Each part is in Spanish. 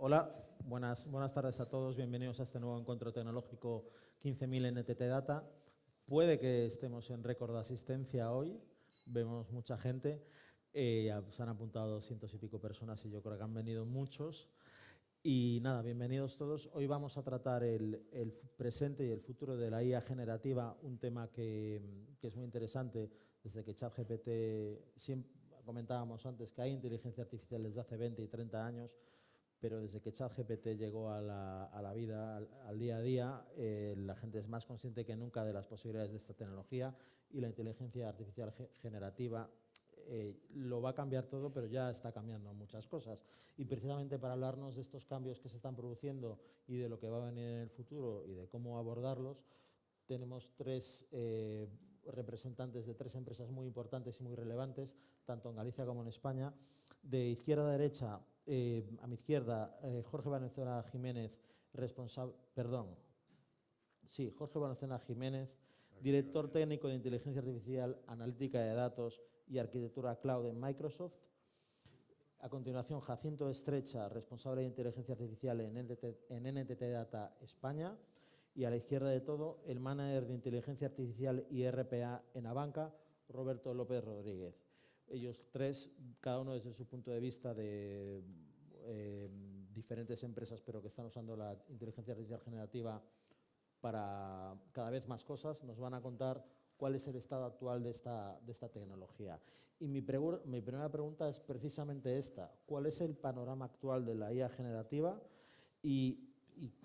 Hola, buenas tardes a todos. Bienvenidos a este nuevo encuentro tecnológico 15.000 NTT Data. Puede que estemos en récord de asistencia hoy. Vemos mucha gente. Se han apuntado 200 y pico personas y yo creo que han venido muchos. Y nada, bienvenidos todos. Hoy vamos a tratar el presente y el futuro de la IA generativa, un tema que es muy interesante desde que ChatGPT, comentábamos antes que hay inteligencia artificial desde hace 20 y 30 años, pero desde que ChatGPT llegó a la vida, al día a día, la gente es más consciente que nunca de las posibilidades de esta tecnología y la inteligencia artificial generativa lo va a cambiar todo, pero ya está cambiando muchas cosas. Y precisamente para hablarnos de estos cambios que se están produciendo y de lo que va a venir en el futuro y de cómo abordarlos, tenemos tres representantes de tres empresas muy importantes y muy relevantes, tanto en Galicia como en España. De izquierda a derecha, a mi izquierda, Jorge Valenzuela Jiménez, Jorge Valenzuela Jiménez, director técnico de Inteligencia Artificial, Analítica de Datos y Arquitectura Cloud en Microsoft. A continuación, Jacinto Estrecha, responsable de Inteligencia Artificial en NTT Data España. Y a la izquierda de todo, el manager de Inteligencia Artificial y RPA en Abanca, Roberto López Rodríguez. Ellos tres, cada uno desde su punto de vista de diferentes empresas, pero que están usando la inteligencia artificial generativa para cada vez más cosas, nos van a contar cuál es el estado actual de esta tecnología. Y mi primera pregunta es precisamente esta: ¿cuál es el panorama actual de la IA generativa? Y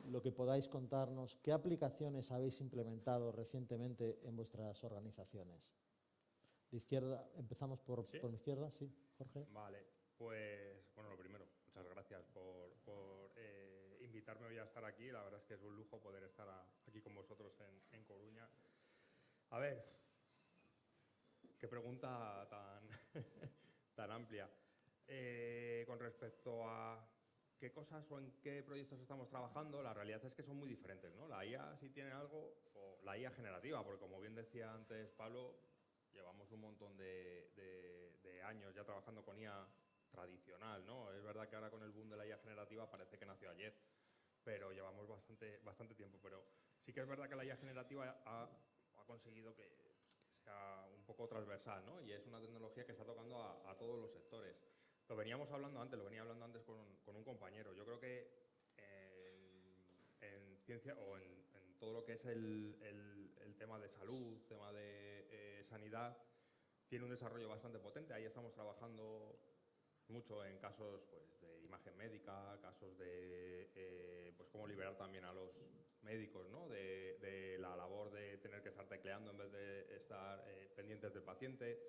lo que podáis contarnos, ¿qué aplicaciones habéis implementado recientemente en vuestras organizaciones? De izquierda, empezamos por mi izquierda, sí, Jorge. Vale, pues bueno, lo primero, muchas gracias por invitarme hoy a estar aquí. La verdad es que es un lujo poder estar aquí con vosotros en Coruña. A ver, qué pregunta tan amplia. Con respecto a qué cosas o en qué proyectos estamos trabajando, la realidad es que son muy diferentes, ¿no? La IA sí tiene algo, o la IA generativa, porque como bien decía antes Pablo, llevamos un montón de años ya trabajando con IA tradicional, ¿no? Es verdad que ahora con el boom de la IA generativa parece que nació ayer, pero llevamos bastante tiempo. Pero sí que es verdad que la IA generativa ha conseguido que sea un poco transversal, ¿no? Y es una tecnología que está tocando a todos los sectores. Lo venía hablando antes con un compañero. Yo creo que en ciencia o en todo lo que es el tema de salud, tema de sanidad, tiene un desarrollo bastante potente. Ahí estamos trabajando mucho en casos pues, de imagen médica, casos de pues cómo liberar también a los médicos, ¿no? de la labor de tener que estar tecleando en vez de estar pendientes del paciente.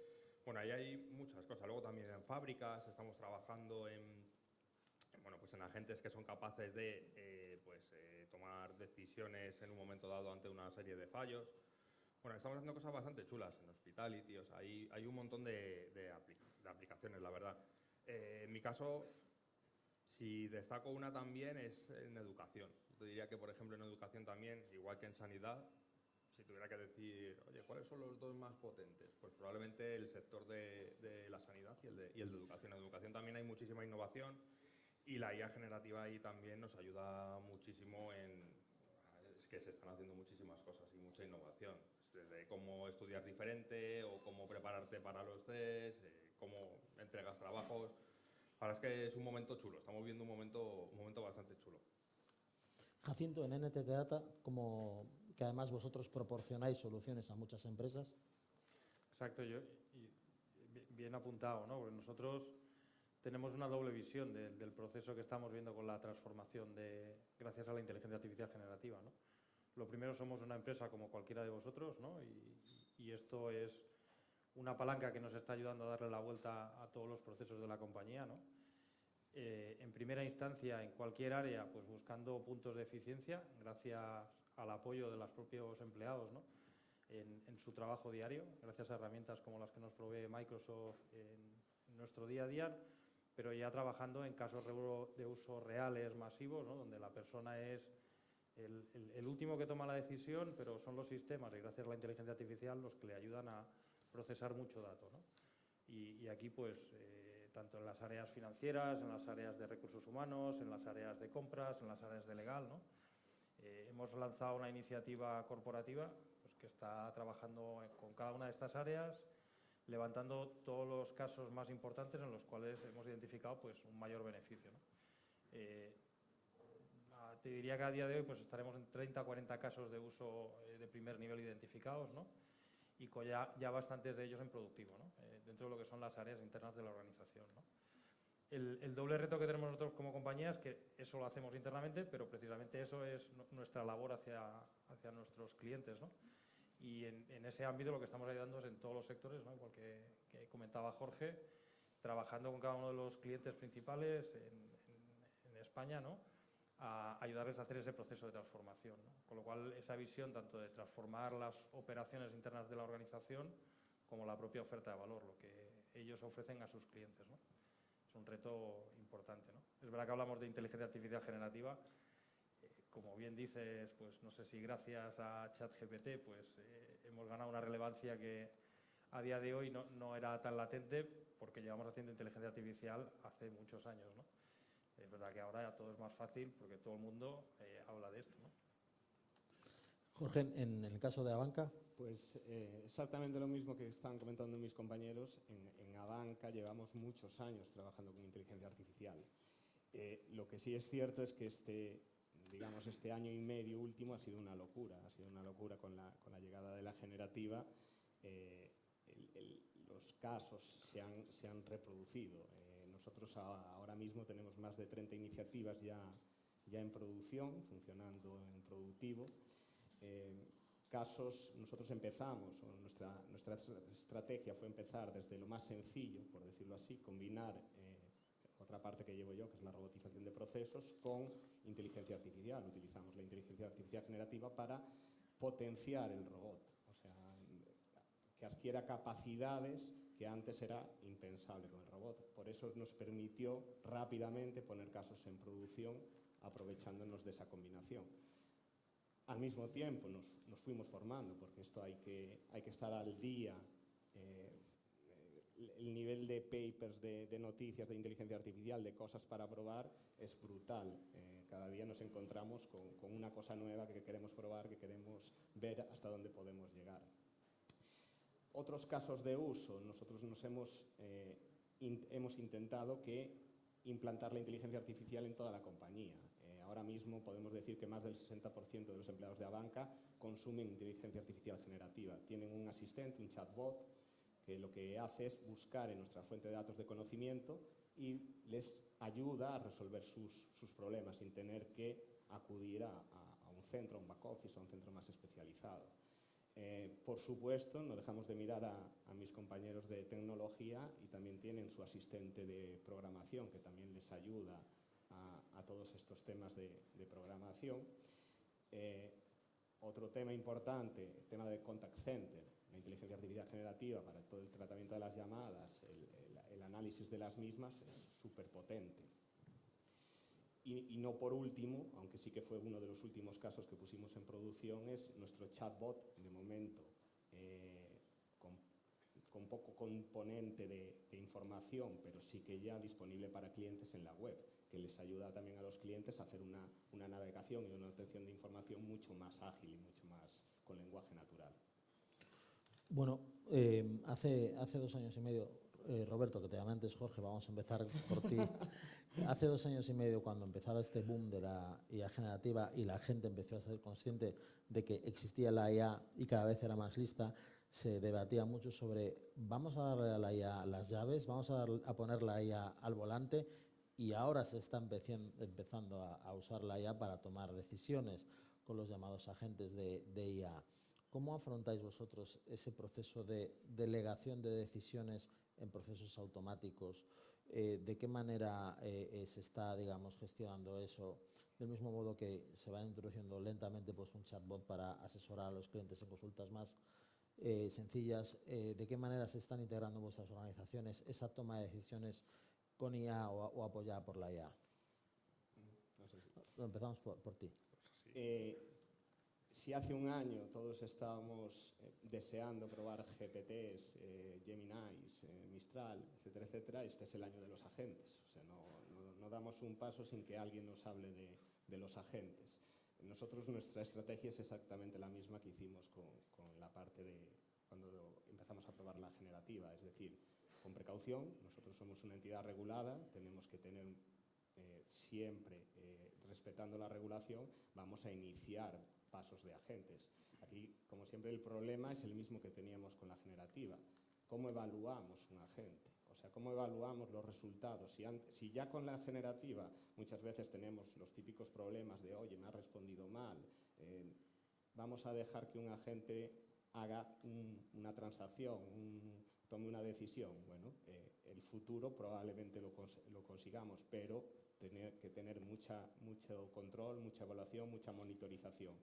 Bueno, ahí hay muchas cosas. Luego también en fábricas estamos trabajando en agentes que son capaces de tomar decisiones en un momento dado ante una serie de fallos. Bueno, estamos haciendo cosas bastante chulas en hospitality, o sea, hay un montón de aplicaciones, la verdad. En mi caso, si destaco una también es en educación. Yo te diría que, por ejemplo, en educación también, igual que en sanidad, si tuviera que decir, oye, ¿cuáles son los dos más potentes? Pues probablemente el sector de la sanidad y el de educación. En educación también hay muchísima innovación y la IA generativa ahí también nos ayuda muchísimo es que se están haciendo muchísimas cosas y mucha innovación. Desde cómo estudiar diferente o cómo prepararte para los test, cómo entregas trabajos. Ahora es que es un momento chulo, estamos viendo un momento bastante chulo. Jacinto, en NTT Data, que además vosotros proporcionáis soluciones a muchas empresas. Exacto, bien apuntado, ¿no? Porque nosotros tenemos una doble visión del proceso que estamos viendo con la transformación gracias a la inteligencia artificial generativa, ¿no? Lo primero, somos una empresa como cualquiera de vosotros, ¿no? Y esto es una palanca que nos está ayudando a darle la vuelta a todos los procesos de la compañía, ¿no? En primera instancia, en cualquier área, pues buscando puntos de eficiencia, gracias al apoyo de los propios empleados, ¿no? en su trabajo diario, gracias a herramientas como las que nos provee Microsoft en nuestro día a día, pero ya trabajando en casos de uso reales, masivos, ¿no? Donde la persona es el último que toma la decisión, pero son los sistemas, y gracias a la inteligencia artificial, los que le ayudan a procesar mucho dato, ¿no? Y aquí pues tanto en las áreas financieras, en las áreas de recursos humanos, en las áreas de compras, en las áreas de legal, ¿no? Hemos lanzado una iniciativa corporativa pues, que está trabajando con cada una de estas áreas, levantando todos los casos más importantes en los cuales hemos identificado pues, un mayor beneficio, ¿no? Te diría que a día de hoy pues, estaremos en 30 a 40 casos de uso de primer nivel identificados, ¿no? Y con ya bastantes de ellos en productivo, ¿no? Dentro de lo que son las áreas internas de la organización, ¿no? El doble reto que tenemos nosotros como compañía es que eso lo hacemos internamente, pero precisamente eso es nuestra labor hacia nuestros clientes, ¿no? Y en ese ámbito lo que estamos ayudando es en todos los sectores, ¿no? Igual que comentaba Jorge, trabajando con cada uno de los clientes principales en España, ¿no? A ayudarles a hacer ese proceso de transformación, ¿no? Con lo cual, esa visión tanto de transformar las operaciones internas de la organización como la propia oferta de valor, lo que ellos ofrecen a sus clientes, ¿no? Es un reto importante, ¿no? Es verdad que hablamos de inteligencia artificial generativa. Como bien dices, pues no sé si gracias a ChatGPT pues, hemos ganado una relevancia que a día de hoy no era tan latente porque llevamos haciendo inteligencia artificial hace muchos años, ¿no? Es verdad que ahora ya todo es más fácil porque todo el mundo habla de esto, ¿no? Jorge, en el caso de Abanca. Pues exactamente lo mismo que están comentando mis compañeros. En Abanca llevamos muchos años trabajando con inteligencia artificial. Lo que sí es cierto es que este año y medio último ha sido una locura. Ha sido una locura con la llegada de la generativa. Los casos se han reproducido. Nosotros ahora mismo tenemos más de 30 iniciativas ya en producción, funcionando en productivo. Nosotros empezamos, nuestra estrategia fue empezar desde lo más sencillo, por decirlo así, combinar otra parte que llevo yo, que es la robotización de procesos, con inteligencia artificial. Utilizamos la inteligencia artificial generativa para potenciar el robot, o sea, que adquiera capacidades que antes era impensable con el robot. Por eso nos permitió rápidamente poner casos en producción, aprovechándonos de esa combinación. Al mismo tiempo nos fuimos formando, porque esto hay que estar al día. El nivel de papers, de noticias, de inteligencia artificial, de cosas para probar, es brutal. Cada día nos encontramos con una cosa nueva que queremos probar, que queremos ver hasta dónde podemos llegar. Otros casos de uso, nosotros hemos intentado implantar la inteligencia artificial en toda la compañía. Ahora mismo podemos decir que más del 60% de los empleados de Abanca consumen inteligencia artificial generativa. Tienen un asistente, un chatbot, que lo que hace es buscar en nuestra fuente de datos de conocimiento y les ayuda a resolver sus problemas sin tener que acudir a un centro, a un back office, a un centro más especializado. Por supuesto, no dejamos de mirar a mis compañeros de tecnología y también tienen su asistente de programación que también les ayuda a todos estos temas de programación. Otro tema importante, el tema de contact center, la inteligencia artificial generativa para todo el tratamiento de las llamadas, el análisis de las mismas es súper potente. Y no por último, aunque sí que fue uno de los últimos casos que pusimos en producción, es nuestro chatbot, de momento, con poco componente de información, pero sí que ya disponible para clientes en la web, que les ayuda también a los clientes a hacer una navegación y una obtención de información mucho más ágil y mucho más con lenguaje natural. Bueno, hace 2 años y medio, Roberto, que te llamé antes, Jorge, vamos a empezar por ti. Hace 2 años y medio, cuando empezaba este boom de la IA generativa y la gente empezó a ser consciente de que existía la IA y cada vez era más lista, se debatía mucho sobre vamos a darle a la IA las llaves, vamos a poner la IA al volante, y ahora se está empezando a usar la IA para tomar decisiones con los llamados agentes de IA. ¿Cómo afrontáis vosotros ese proceso de delegación de decisiones en procesos automáticos? ¿De qué manera se está, digamos, gestionando eso? Del mismo modo que se va introduciendo lentamente pues, un chatbot para asesorar a los clientes en consultas más sencillas. ¿De qué manera se están integrando en vuestras organizaciones esa toma de decisiones con IA o apoyada por la IA? No sé si. Empezamos por ti. Si hace un año todos estábamos deseando probar GPTs, Geminis, Mistral, etcétera, etcétera, este es el año de los agentes. O sea, no damos un paso sin que alguien nos hable de los agentes. Nosotros, nuestra estrategia es exactamente la misma que hicimos con la parte de cuando empezamos a probar la generativa, es decir, con precaución. Nosotros somos una entidad regulada, tenemos que tener siempre, respetando la regulación, vamos a iniciar pasos de agentes. Aquí, como siempre, el problema es el mismo que teníamos con la generativa. ¿Cómo evaluamos un agente? O sea, ¿cómo evaluamos los resultados? Si ya con la generativa muchas veces tenemos los típicos problemas de, oye, me ha respondido mal, vamos a dejar que un agente haga una transacción, tome una decisión. Bueno, el futuro probablemente lo consigamos, pero tener que tener mucho control, mucha evaluación, mucha monitorización.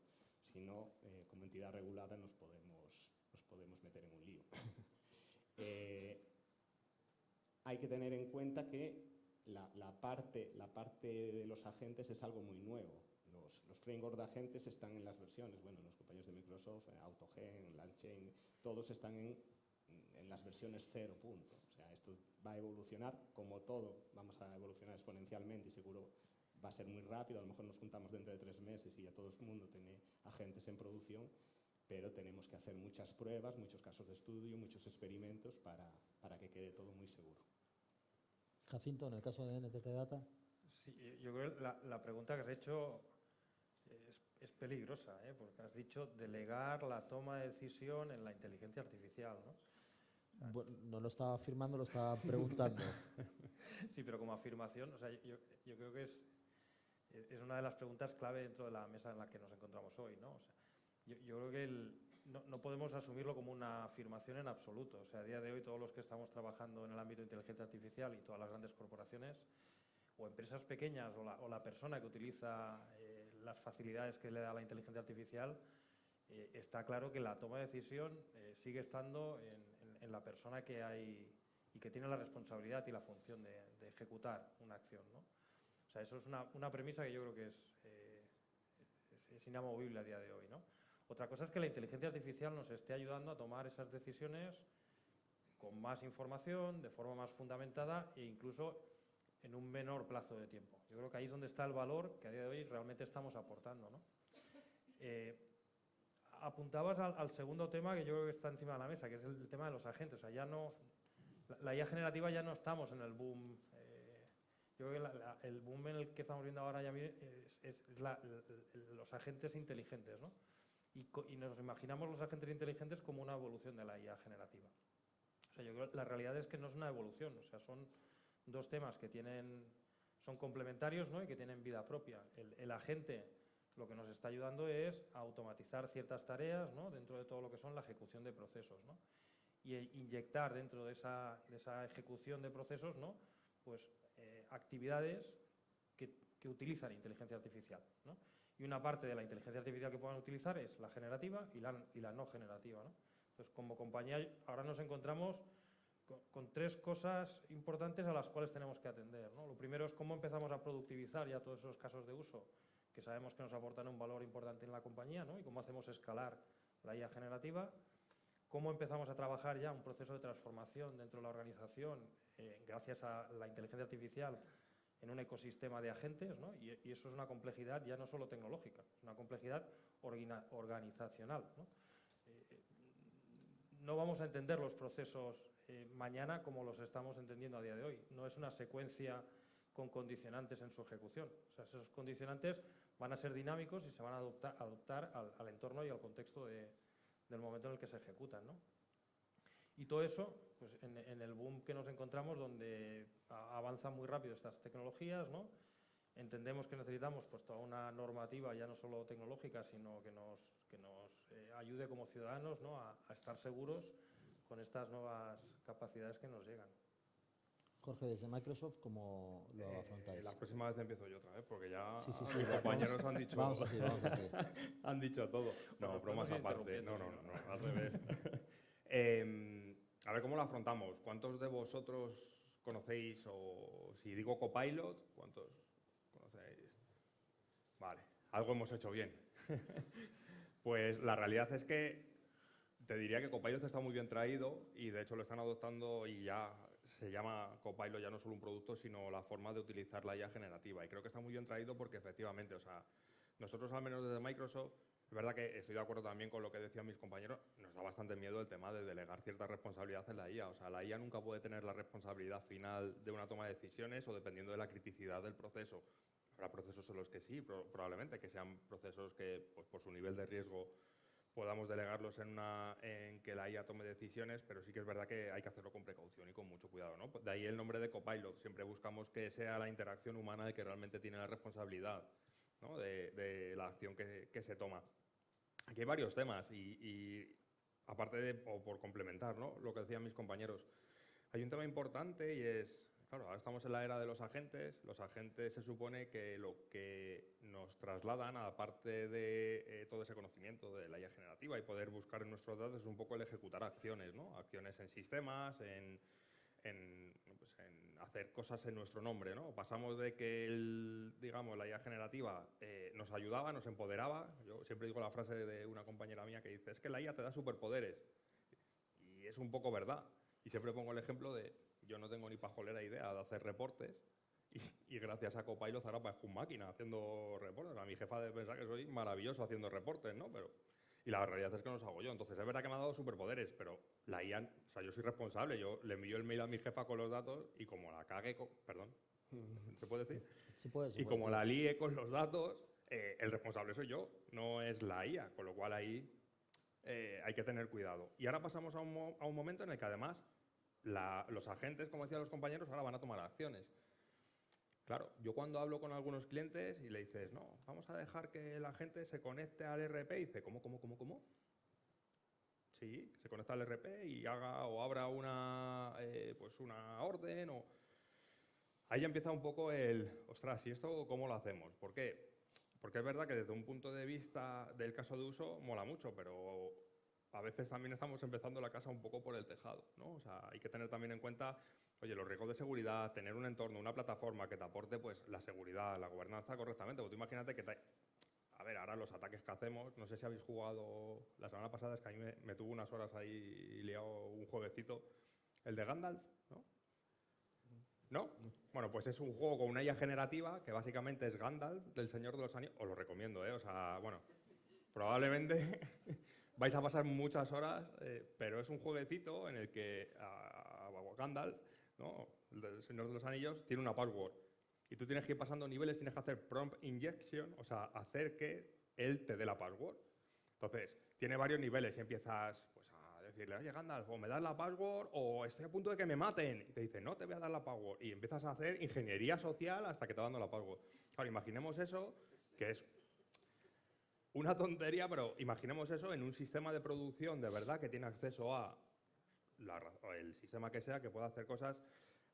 Si no, como entidad regulada nos podemos meter en un lío. Hay que tener en cuenta que la parte de los agentes es algo muy nuevo. Los frameworks de agentes están en las versiones, bueno, los compañeros de Microsoft, AutoGen, LangChain, todos están en las versiones 0. O sea, esto va a evolucionar, como todo, vamos a evolucionar exponencialmente y seguro va a ser muy rápido. A lo mejor nos juntamos dentro de 3 meses y ya todo el mundo tiene agentes en producción, pero tenemos que hacer muchas pruebas, muchos casos de estudio, muchos experimentos para que quede todo muy seguro. Jacinto, en el caso de NTT Data. Sí, yo creo que la pregunta que has hecho es peligrosa, porque has dicho delegar la toma de decisión en la inteligencia artificial, ¿no? Bueno, no lo estaba afirmando, lo estaba preguntando. Sí, pero como afirmación, o sea, yo creo que es una de las preguntas clave dentro de la mesa en la que nos encontramos hoy, ¿no? O sea, yo creo que no podemos asumirlo como una afirmación en absoluto. O sea, a día de hoy todos los que estamos trabajando en el ámbito de inteligencia artificial y todas las grandes corporaciones o empresas pequeñas o la persona que utiliza las facilidades que le da la inteligencia artificial, está claro que la toma de decisión sigue estando en la persona que hay y que tiene la responsabilidad y la función de ejecutar una acción, ¿no? O sea, eso es una premisa que yo creo que es inamovible a día de hoy, ¿no? Otra cosa es que la inteligencia artificial nos esté ayudando a tomar esas decisiones con más información, de forma más fundamentada e incluso en un menor plazo de tiempo. Yo creo que ahí es donde está el valor que a día de hoy realmente estamos aportando, ¿no? Apuntabas al segundo tema que yo creo que está encima de la mesa, que es el tema de los agentes. O sea, ya no, la IA generativa ya no estamos en el boom. Yo creo que el boom en el que estamos viendo ahora ya es los agentes inteligentes, ¿no? Y nos imaginamos los agentes inteligentes como una evolución de la IA generativa. O sea, yo creo que la realidad es que no es una evolución, o sea, son dos temas que son complementarios, ¿no? Y que tienen vida propia. El agente lo que nos está ayudando es a automatizar ciertas tareas, ¿no? Dentro de todo lo que son la ejecución de procesos, ¿no? Y inyectar dentro de esa ejecución de procesos, ¿no? Pues actividades que utilizan inteligencia artificial, ¿no? Y una parte de la inteligencia artificial que puedan utilizar es la generativa y la no generativa, ¿no? Entonces, como compañía, ahora nos encontramos con 3 cosas importantes a las cuales tenemos que atender, ¿no? Lo primero es cómo empezamos a productivizar ya todos esos casos de uso que sabemos que nos aportan un valor importante en la compañía, ¿no? Y cómo hacemos escalar la IA generativa, cómo empezamos a trabajar ya un proceso de transformación dentro de la organización gracias a la inteligencia artificial en un ecosistema de agentes, ¿no? Y eso es una complejidad ya no solo tecnológica, es una complejidad organizacional, ¿no? No vamos a entender los procesos mañana como los estamos entendiendo a día de hoy. No es una secuencia con condicionantes en su ejecución. O sea, esos condicionantes van a ser dinámicos y se van a adaptar al entorno y al contexto del momento en el que se ejecutan, ¿no? Y todo eso, pues en el boom que nos encontramos, donde avanzan muy rápido estas tecnologías, ¿no? Entendemos que necesitamos pues toda una normativa ya no solo tecnológica, sino que nos ayude como ciudadanos, ¿no? a estar seguros con estas nuevas capacidades que nos llegan. Jorge, desde Microsoft, ¿cómo lo afrontáis? La próxima vez empiezo yo otra vez, porque ya Sí, mis compañeros han dicho... Vamos así. Han dicho todo. No, Bueno, bromas podemos ir aparte. No, interrumpiendo, al revés. A ver, ¿cómo lo afrontamos? ¿Cuántos de vosotros conocéis, o si digo Copilot, cuántos conocéis? Vale, algo hemos hecho bien. Pues la realidad es que te diría que Copilot está muy bien traído y de hecho lo están adoptando y ya se llama Copilot ya no solo un producto, sino la forma de utilizar la IA generativa. Y creo que está muy bien traído porque efectivamente, o sea, nosotros al menos desde Microsoft, es verdad que estoy de acuerdo también con lo que decían mis compañeros, nos da bastante miedo el tema de delegar cierta responsabilidad en la IA. O sea, la IA nunca puede tener la responsabilidad final de una toma de decisiones o dependiendo de la criticidad del proceso. Habrá procesos en los que sí, probablemente, que sean procesos que, pues, por su nivel de riesgo, podamos delegarlos en que la IA tome decisiones, pero sí que es verdad que hay que hacerlo con precaución y con mucho cuidado, ¿no? De ahí el nombre de Copilot. Siempre buscamos que sea la interacción humana de que realmente tiene la responsabilidad, ¿no? de la acción que se toma. Aquí hay varios temas y aparte de, o por complementar, ¿no?, lo que decían mis compañeros, hay un tema importante y es, claro, ahora estamos en la era de los agentes se supone que lo que nos trasladan, aparte de todo ese conocimiento de la IA generativa y poder buscar en nuestros datos, es un poco el ejecutar acciones, ¿no? Acciones en sistemas, en hacer cosas en nuestro nombre, ¿no? Pasamos de que, digamos, la IA generativa nos ayudaba, nos empoderaba. Yo siempre digo la frase de una compañera mía que dice, es que la IA te da superpoderes. Y es un poco verdad. Y siempre pongo el ejemplo de, yo no tengo ni pajolera idea de hacer reportes y gracias a Copilot ahora parezco un máquina haciendo reportes. A mi jefa debe pensar que soy maravilloso haciendo reportes, ¿no? Y la realidad es que no los hago yo. Entonces, es verdad que me ha dado superpoderes, pero la IA, o sea, yo soy responsable. Yo le envío el mail a mi jefa con los datos y como la cague, perdón, ¿se puede decir? Sí puede, Y como la líe con los datos, el responsable soy yo, no es la IA, con lo cual ahí hay que tener cuidado. Y ahora pasamos a un momento en el que además los agentes, como decían los compañeros, ahora van a tomar acciones. Claro, yo cuando hablo con algunos clientes y le dices, no, vamos a dejar que la gente se conecte al ERP, y dice, ¿cómo? Sí, se conecta al ERP y haga o abra pues una orden o... Ahí ya empieza un poco ostras, ¿y esto cómo lo hacemos? ¿Por qué? Porque es verdad que desde un punto de vista del caso de uso mola mucho, pero a veces también estamos empezando la casa un poco por el tejado, ¿no? O sea, hay que tener también en cuenta, oye, los riesgos de seguridad, tener un entorno, una plataforma que te aporte pues la seguridad, la gobernanza correctamente. Porque tú imagínate que a ver, ahora los ataques que hacemos, no sé si habéis jugado la semana pasada, es que a mí me tuvo unas horas ahí liado un jueguecito, el de Gandalf, ¿no? ¿No? Bueno, pues es un juego con una IA generativa que básicamente es Gandalf del Señor de los Anillos. Os lo recomiendo, ¿eh? O sea, bueno, probablemente vais a pasar muchas horas, pero es un jueguecito en el que Gandalf, ¿no?, el del Señor de los Anillos, tiene una password. Y tú tienes que ir pasando niveles, tienes que hacer prompt injection, o sea, hacer que él te dé la password. Entonces, tiene varios niveles y empiezas pues, a decirle, oye, Gandalf, o me das la password o estoy a punto de que me maten. Y te dice, no, te voy a dar la password. Y empiezas a hacer ingeniería social hasta que te va dando la password. Claro, imaginemos eso, que es una tontería, pero imaginemos eso en un sistema de producción de verdad que tiene acceso a el sistema que sea, que pueda hacer cosas.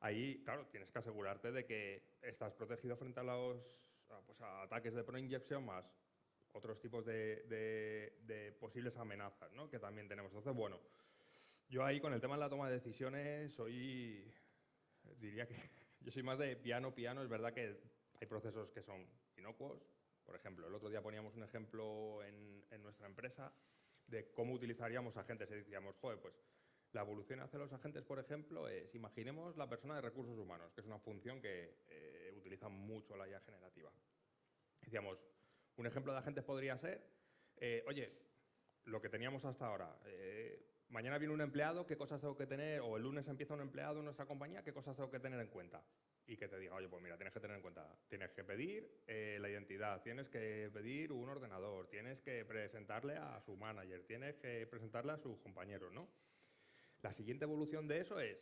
Ahí, claro, tienes que asegurarte de que estás protegido frente a ataques de pro-injection más otros tipos de posibles amenazas, ¿no?, que también tenemos. Entonces, bueno, yo ahí con el tema de la toma de decisiones diría que yo soy más de piano. Es verdad que hay procesos que son inocuos. Por ejemplo, el otro día poníamos un ejemplo en nuestra empresa de cómo utilizaríamos agentes y decíamos, joder, pues la evolución hacia los agentes, por ejemplo, es, imaginemos la persona de recursos humanos, que es una función que utiliza mucho la IA generativa. Decíamos, un ejemplo de agentes podría ser, oye, lo que teníamos hasta ahora, mañana viene un empleado, ¿qué cosas tengo que tener? O el lunes empieza un empleado en nuestra compañía, ¿qué cosas tengo que tener en cuenta? Y que te diga, oye, pues mira, tienes que tener en cuenta, tienes que pedir la identidad, tienes que pedir un ordenador, tienes que presentarle a su manager, tienes que presentarle a sus compañeros, ¿no? La siguiente evolución de eso es,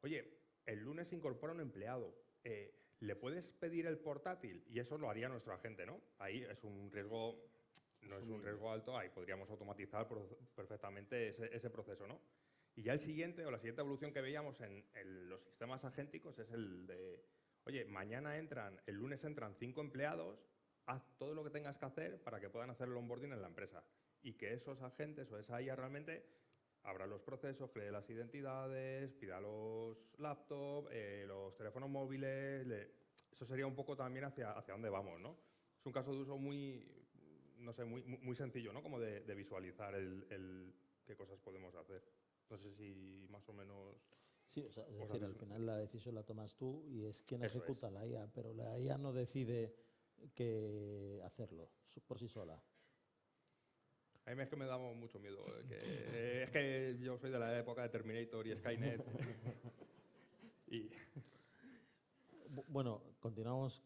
oye, el lunes se incorpora un empleado, ¿le puedes pedir el portátil? Y eso lo haría nuestro agente, ¿no? Ahí es un riesgo, no es un riesgo alto, ahí podríamos automatizar perfectamente ese proceso, ¿no? Y ya la siguiente evolución que veíamos en los sistemas agénticos es el de, oye, el lunes entran 5 empleados, haz todo lo que tengas que hacer para que puedan hacer el onboarding en la empresa. Y que esos agentes o esa IA realmente abra los procesos, cree las identidades, pida los laptops, los teléfonos móviles. Eso sería un poco también hacia dónde vamos, ¿no? Es un caso de uso no sé, muy sencillo, ¿no? Como de visualizar qué cosas podemos hacer. No sé si más o menos... Sí, o sea, es decir, al final la decisión la tomas tú y es quien Eso ejecuta la IA, pero la IA no decide que hacerlo por sí sola. A mí es que me da mucho miedo. Es que yo soy de la época de Terminator y Skynet. y Bueno, continuamos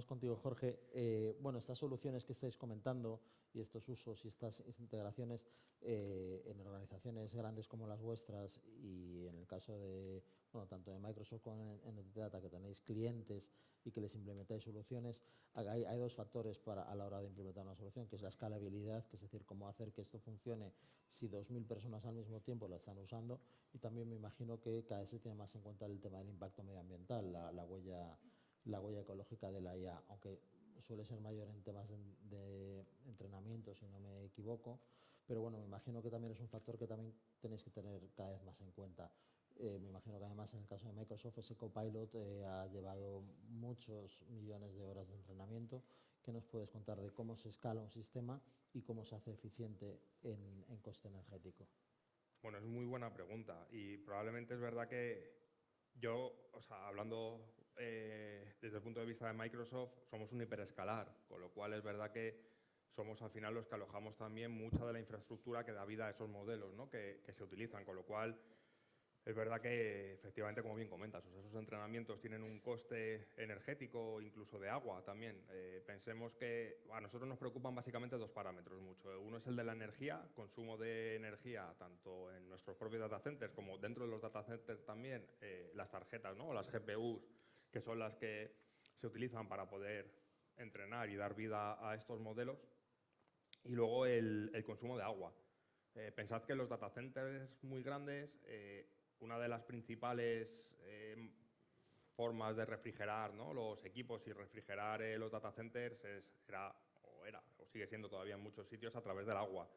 contigo, Jorge. Bueno, estas soluciones que estáis comentando y estos usos y estas integraciones en organizaciones grandes como las vuestras y en el caso de, bueno, tanto de Microsoft como en NTT Data, que tenéis clientes y que les implementáis soluciones, hay dos factores a la hora de implementar una solución, que es la escalabilidad, que es decir, cómo hacer que esto funcione si 2.000 personas al mismo tiempo la están usando, y también me imagino que cada vez se tiene más en cuenta el tema del impacto medioambiental, la huella ecológica de la IA, aunque suele ser mayor en temas de entrenamiento, si no me equivoco, pero bueno, me imagino que también es un factor que también tenéis que tener cada vez más en cuenta. Me imagino que además en el caso de Microsoft ese Copilot ha llevado muchos millones de horas de entrenamiento. ¿Qué nos puedes contar de cómo se escala un sistema y cómo se hace eficiente en coste energético? bueno, es muy buena pregunta y probablemente es verdad que yo, o sea, hablando desde el punto de vista de Microsoft, somos un hiperescalar, con lo cual es verdad que somos al final los que alojamos también mucha de la infraestructura que da vida a esos modelos, ¿no? que se utilizan, con lo cual es verdad que efectivamente, como bien comentas, o sea, esos entrenamientos tienen un coste energético, incluso de agua también. Pensemos que a nosotros nos preocupan básicamente dos parámetros mucho. Uno es el de la energía, consumo de energía, tanto en nuestros propios data centers como dentro de los data centers también, las tarjetas, ¿no? O las GPUs, que son las que se utilizan para poder entrenar y dar vida a estos modelos. Y luego el consumo de agua. Pensad que los data centers muy grandes, una de las principales formas de refrigerar, ¿no? Los equipos y refrigerar los data centers era o sigue siendo todavía en muchos sitios a través del agua.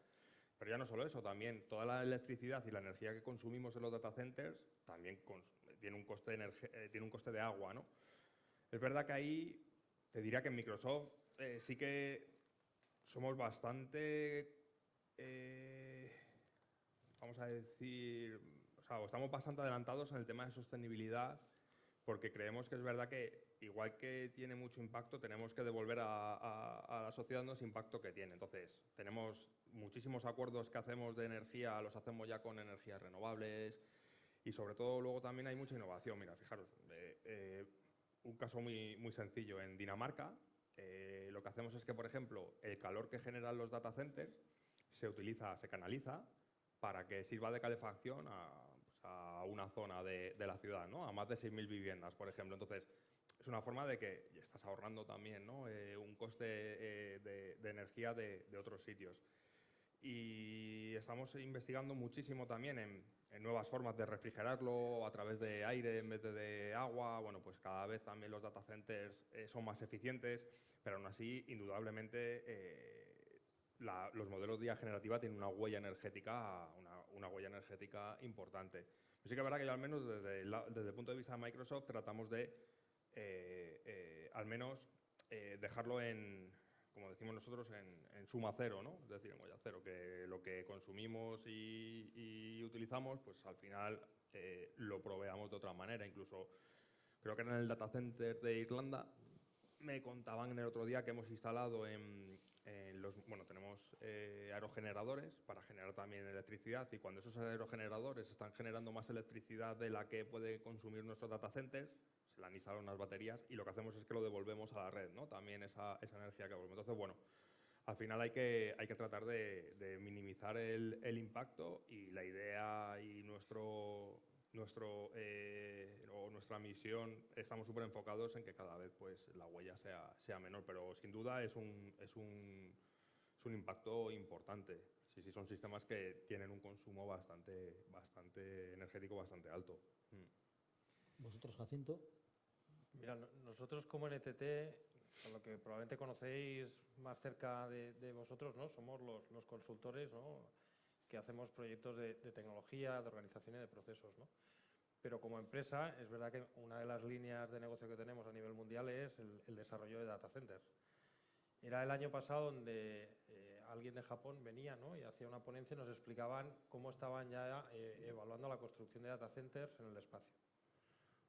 Pero ya no solo eso, también toda la electricidad y la energía que consumimos en los data centers también tiene un coste de agua, ¿no? Es verdad que ahí te diría que en Microsoft sí que somos bastante, vamos a decir, o sea, estamos bastante adelantados en el tema de sostenibilidad, porque creemos que es verdad que igual que tiene mucho impacto, tenemos que devolver a la sociedad ese impacto que tiene. Entonces, tenemos muchísimos acuerdos que hacemos de energía, los hacemos ya con energías renovables y sobre todo luego también hay mucha innovación. Mira, fijaros, un caso muy sencillo. En Dinamarca, lo que hacemos es que, por ejemplo, el calor que generan los data centers se canaliza para que sirva de calefacción a una zona de la ciudad, ¿no? A más de 6.000 viviendas, por ejemplo. Entonces, es una forma de que estás ahorrando también, ¿no? Un coste de energía de otros sitios. Y estamos investigando muchísimo también en nuevas formas de refrigerarlo a través de aire en vez de agua. Bueno, pues cada vez también los data centers son más eficientes, pero aún así, indudablemente, los modelos de IA generativa tienen una huella energética, una huella energética importante. Pero sí que es verdad que yo, al menos desde el punto de vista de Microsoft, tratamos de al menos dejarlo como decimos nosotros, en suma cero, ¿no? Es decir, en huella cero, que lo que consumimos y utilizamos, pues al final lo proveamos de otra manera. Incluso creo que en el data center de Irlanda me contaban en el otro día que hemos instalado tenemos aerogeneradores para generar también electricidad, y cuando esos aerogeneradores están generando más electricidad de la que puede consumir nuestros data centers, se le han instalado unas baterías y lo que hacemos es que lo devolvemos a la red, ¿no? También esa energía que devolvemos. Entonces, bueno, al final hay que tratar de minimizar el impacto, y la idea y nuestra misión, estamos súper enfocados en que cada vez pues, la huella sea menor, pero sin duda es un impacto importante. Sí, son sistemas que tienen un consumo bastante energético, bastante alto. ¿Vosotros, Jacinto? Mira, nosotros como NTT, a lo que probablemente conocéis más cerca de vosotros, ¿no? Somos los consultores, ¿no? Que hacemos proyectos de tecnología, de organización y de procesos, ¿no? Pero como empresa, es verdad que una de las líneas de negocio que tenemos a nivel mundial es el desarrollo de data centers. Era el año pasado donde alguien de Japón venía, ¿no?, y hacía una ponencia y nos explicaban cómo estaban ya evaluando la construcción de data centers en el espacio.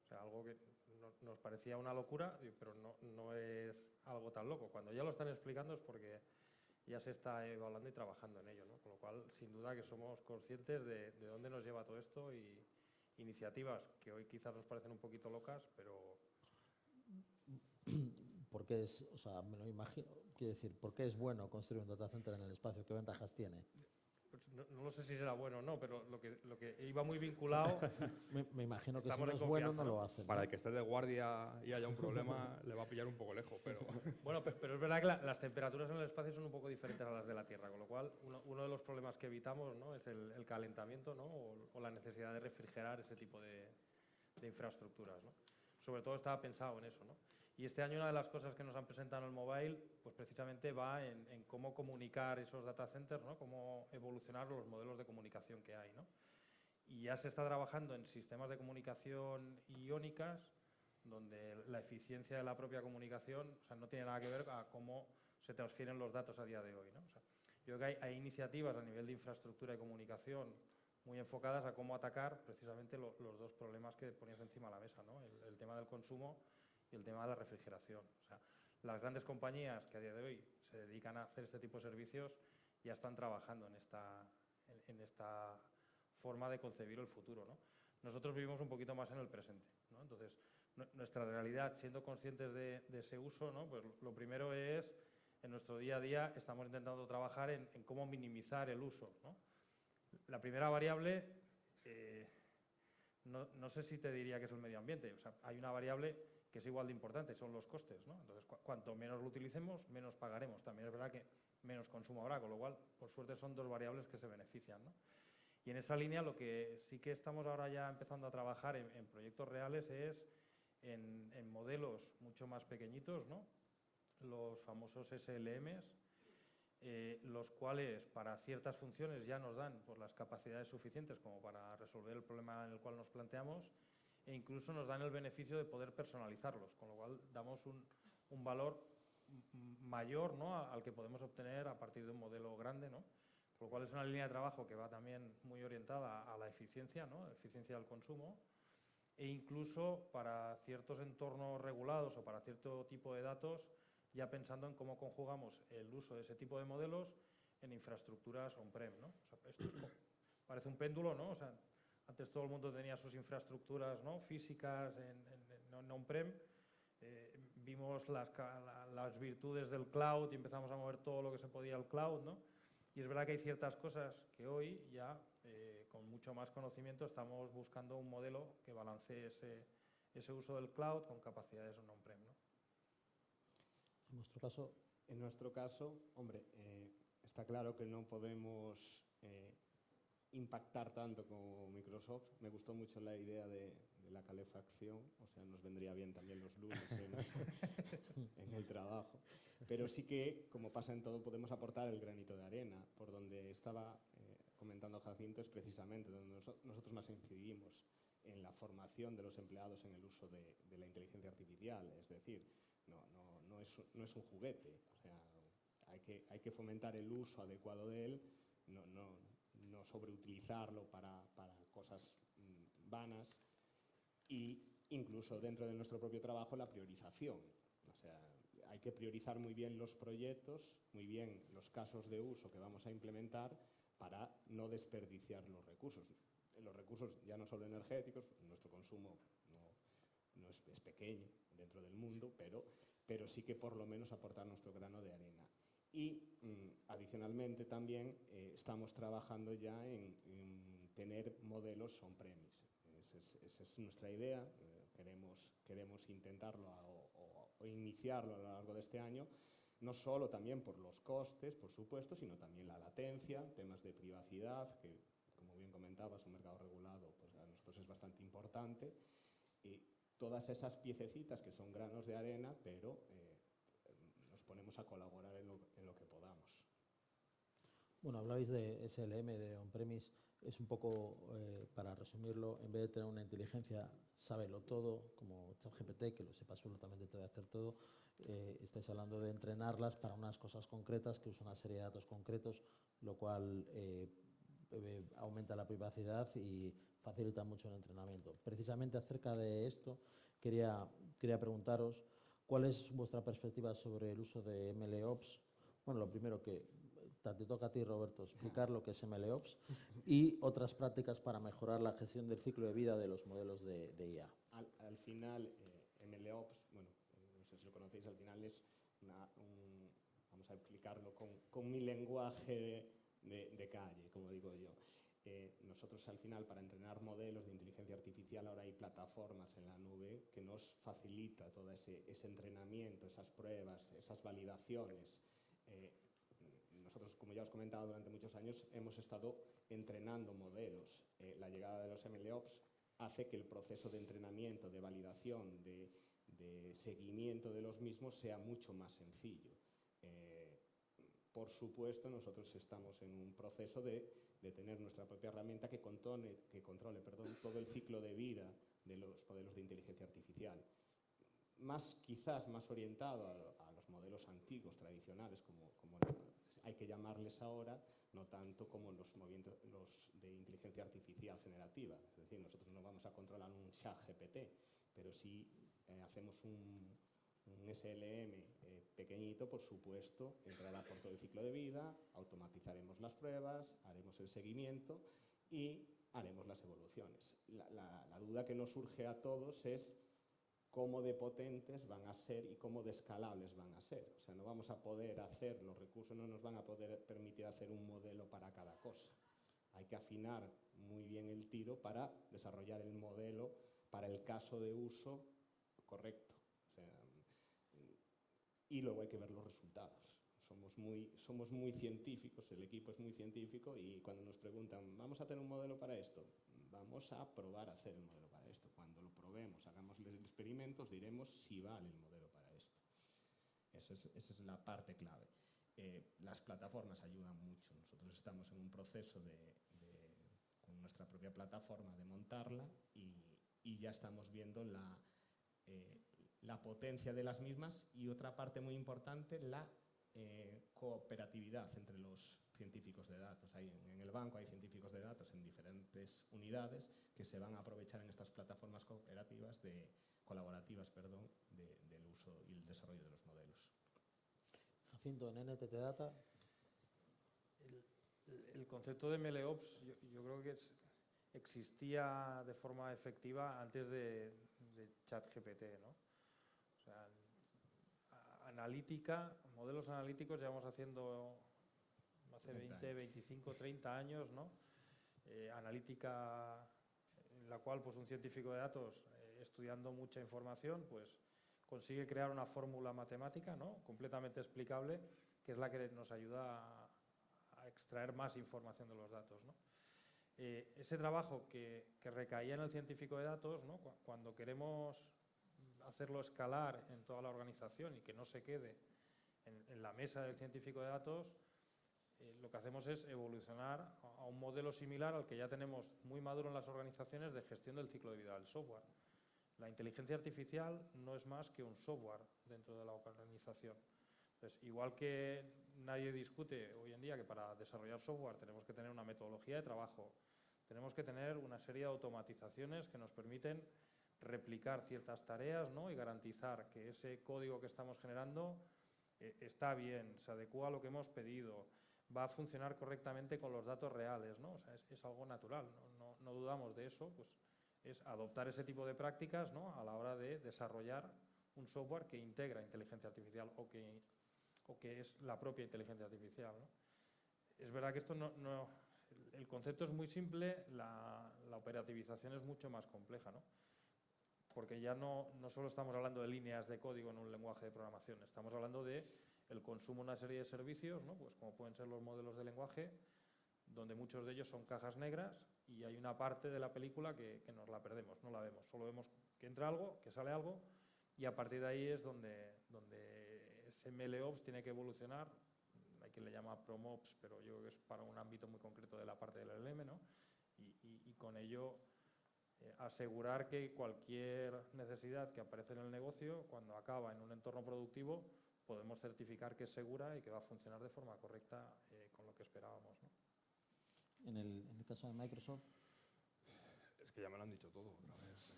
O sea, algo que nos parecía una locura, pero no es algo tan loco. Cuando ya lo están explicando es porque ya se está evaluando y trabajando en ello, ¿no? Con lo cual, sin duda que somos conscientes de dónde nos lleva todo esto y iniciativas que hoy quizás nos parecen un poquito locas, pero... Porque es, o sea, me lo imagino, quiero decir, ¿por qué es bueno construir un data center en el espacio? ¿Qué ventajas tiene? Pues no lo sé si será bueno o no, pero lo que iba muy vinculado... Me imagino que si Estamos no en es bueno confianza, no ¿no? lo hacen, ¿no? Para el que esté de guardia y haya un problema, le va a pillar un poco lejos, pero... Bueno, pero es verdad que las temperaturas en el espacio son un poco diferentes a las de la Tierra, con lo cual uno de los problemas que evitamos, ¿no?, es el calentamiento, ¿no?, o la necesidad de refrigerar ese tipo de infraestructuras, ¿no? Sobre todo estaba pensado en eso, ¿no? Y este año una de las cosas que nos han presentado en el Mobile, pues precisamente va en cómo comunicar esos data centers, ¿no?, cómo evolucionar los modelos de comunicación que hay, ¿no? Y ya se está trabajando en sistemas de comunicación iónicas, donde la eficiencia de la propia comunicación, o sea, no tiene nada que ver a cómo se transfieren los datos a día de hoy, ¿no? O sea, yo creo que hay iniciativas a nivel de infraestructura de comunicación muy enfocadas a cómo atacar precisamente los dos problemas que ponías encima de la mesa, ¿no? El tema del consumo y el tema de la refrigeración. O sea, las grandes compañías que a día de hoy se dedican a hacer este tipo de servicios ya están trabajando en esta forma de concebir el futuro, ¿no? Nosotros vivimos un poquito más en el presente, ¿no? Entonces, nuestra realidad, siendo conscientes de ese uso, ¿no?, pues lo primero es, en nuestro día a día, estamos intentando trabajar en cómo minimizar el uso, ¿no? La primera variable, no sé si te diría que es el medio ambiente. O sea, hay una variable que es igual de importante, son los costes, ¿no? Entonces, cuanto menos lo utilicemos, menos pagaremos. También es verdad que menos consumo habrá, con lo cual, por suerte, son dos variables que se benefician, ¿no? Y en esa línea, lo que sí que estamos ahora ya empezando a trabajar en proyectos reales es en modelos mucho más pequeñitos, ¿no?, los famosos SLMs, los cuales para ciertas funciones ya nos dan pues, las capacidades suficientes como para resolver el problema en el cual nos planteamos, e incluso nos dan el beneficio de poder personalizarlos, con lo cual damos un valor mayor, ¿no?, al que podemos obtener a partir de un modelo grande, ¿no? Con lo cual es una línea de trabajo que va también muy orientada a la eficiencia, ¿no?, eficiencia del consumo, e incluso para ciertos entornos regulados o para cierto tipo de datos, ya pensando en cómo conjugamos el uso de ese tipo de modelos en infraestructuras on-prem, ¿no? O sea, esto parece un péndulo, ¿no? O sea, antes todo el mundo tenía sus infraestructuras, ¿no?, físicas en on-prem, vimos las virtudes del cloud y empezamos a mover todo lo que se podía al cloud, ¿no? Y es verdad que hay ciertas cosas que hoy ya, con mucho más conocimiento, estamos buscando un modelo que balancee ese uso del cloud con capacidades en on-prem, ¿no? En nuestro caso, hombre, está claro que no podemos impactar tanto como Microsoft. Me gustó mucho la idea de la calefacción, o sea, nos vendría bien también los lunes en el trabajo. Pero sí que, como pasa en todo, podemos aportar el granito de arena. Por donde estaba comentando Jacinto es precisamente donde nosotros más incidimos en la formación de los empleados en el uso de la inteligencia artificial. Es decir, no es un juguete, o sea, hay que fomentar el uso adecuado de él, no sobreutilizarlo para cosas vanas, y incluso dentro de nuestro propio trabajo la priorización. O sea, hay que priorizar muy bien los proyectos, muy bien los casos de uso que vamos a implementar para no desperdiciar los recursos. Los recursos ya no solo energéticos, nuestro consumo no es pequeño dentro del mundo, pero sí que por lo menos aportar nuestro grano de arena. Y adicionalmente también estamos trabajando ya en tener modelos on-premise. Esa es nuestra idea, queremos intentarlo o iniciarlo a lo largo de este año, no solo también por los costes, por supuesto, sino también la latencia, temas de privacidad, que como bien comentabas, un mercado regulado pues a nosotros es bastante importante, y todas esas piececitas que son granos de arena, pero nos ponemos a colaborar en lo que podamos. Bueno, hablabais de SLM, de on-premise, es un poco para resumirlo, en vez de tener una inteligencia sábelo todo, como ChatGPT, que lo sepa absolutamente todo y hacer todo, estáis hablando de entrenarlas para unas cosas concretas que usan una serie de datos concretos, lo cual aumenta la privacidad y facilita mucho el entrenamiento. Precisamente acerca de esto, quería preguntaros cuál es vuestra perspectiva sobre el uso de MLOps. Bueno, lo primero que te toca a ti, Roberto, explicar lo que es MLOps y otras prácticas para mejorar la gestión del ciclo de vida de los modelos de IA. Al final, MLOps, bueno, no sé si lo conocéis, al final es vamos a explicarlo con mi lenguaje de calle, como digo yo. Nosotros al final, para entrenar modelos de inteligencia artificial, ahora hay plataformas en la nube que nos facilita todo ese entrenamiento, esas pruebas, esas validaciones. Nosotros, como ya os he comentado, durante muchos años hemos estado entrenando modelos. La llegada de los MLOps hace que el proceso de entrenamiento, de validación, de seguimiento de los mismos sea mucho más sencillo. Por supuesto, nosotros estamos en un proceso de tener nuestra propia herramienta que controle todo el ciclo de vida de los modelos de inteligencia artificial. Quizás más orientado a los modelos antiguos, tradicionales, como hay que llamarles ahora, no tanto como los de inteligencia artificial generativa. Es decir, nosotros no vamos a controlar un ChatGPT, pero si hacemos un SLM pequeñito, por supuesto, entrará por todo el ciclo de vida, automatizaremos las pruebas, haremos el seguimiento y haremos las evoluciones. La duda que nos surge a todos es cómo de potentes van a ser y cómo de escalables van a ser. O sea, no vamos a poder hacer, los recursos no nos van a poder permitir hacer un modelo para cada cosa. Hay que afinar muy bien el tiro para desarrollar el modelo para el caso de uso correcto. O sea, y luego hay que ver los resultados. Somos muy científicos, el equipo es muy científico y cuando nos preguntan, ¿vamos a tener un modelo para esto? Vamos a probar a hacer el modelo para esto. Cuando lo probemos, hagamos experimentos, diremos si vale el modelo para esto. Esa es la parte clave. Las plataformas ayudan mucho. Nosotros estamos en un proceso con nuestra propia plataforma de montarla y ya estamos viendo la potencia de las mismas y otra parte muy importante, la cooperatividad entre los científicos de datos. En el banco hay científicos de datos en diferentes unidades que se van a aprovechar en estas plataformas colaborativas del uso y el desarrollo de los modelos. Jacinto, en NTT Data. El concepto de MLOps yo creo que existía de forma efectiva antes de ChatGPT, ¿no? O sea, modelos analíticos llevamos haciendo hace 20, 25, 30 años, ¿no? Analítica en la cual pues, un científico de datos estudiando mucha información pues, consigue crear una fórmula matemática, ¿no? Completamente explicable, que es la que nos ayuda a extraer más información de los datos, ¿no? Ese trabajo que recaía en el científico de datos, ¿no? Cuando queremos hacerlo escalar en toda la organización y que no se quede en la mesa del científico de datos, lo que hacemos es evolucionar a un modelo similar al que ya tenemos muy maduro en las organizaciones de gestión del ciclo de vida del software. La inteligencia artificial no es más que un software dentro de la organización. Entonces, igual que nadie discute hoy en día que para desarrollar software tenemos que tener una metodología de trabajo, tenemos que tener una serie de automatizaciones que nos permiten replicar ciertas tareas, ¿no? Y garantizar que ese código que estamos generando está bien, se adecua a lo que hemos pedido, va a funcionar correctamente con los datos reales, ¿no? O sea, es algo natural, no dudamos de eso, pues es adoptar ese tipo de prácticas, ¿no? A la hora de desarrollar un software que integra inteligencia artificial o que es la propia inteligencia artificial, ¿no? Es verdad que esto el concepto es muy simple, la operativización es mucho más compleja, ¿no? Porque ya no solo estamos hablando de líneas de código en un lenguaje de programación, estamos hablando de el consumo de una serie de servicios, ¿no? Pues como pueden ser los modelos de lenguaje, donde muchos de ellos son cajas negras y hay una parte de la película que nos la perdemos, no la vemos. Solo vemos que entra algo, que sale algo y a partir de ahí es donde ese MLOps tiene que evolucionar. Hay quien le llama ProMops, pero yo creo que es para un ámbito muy concreto de la parte del LLM, ¿no? Y con ello asegurar que cualquier necesidad que aparece en el negocio, cuando acaba en un entorno productivo, podemos certificar que es segura y que va a funcionar de forma correcta con lo que esperábamos, ¿no? En el caso de Microsoft, Es que ya me lo han dicho todo otra vez.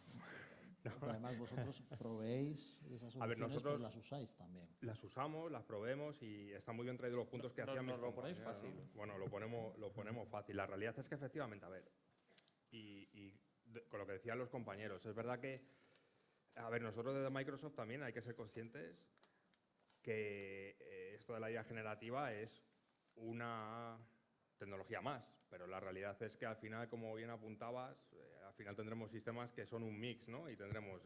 porque además vosotros proveéis esas A ver, soluciones, pero nosotros las usáis también. las usamos, las probemos y están muy bien traídos los puntos que hacían mis Nos lo ponéis compañeros, fácil. ¿no? Bueno, lo ponemos fácil. La realidad es que efectivamente, a ver, con lo que decían los compañeros, es verdad que, a ver, nosotros desde Microsoft también hay que ser conscientes que esto de la IA generativa es una tecnología más, pero la realidad es que al final, como bien apuntabas, al final tendremos sistemas que son un mix, ¿no? Y tendremos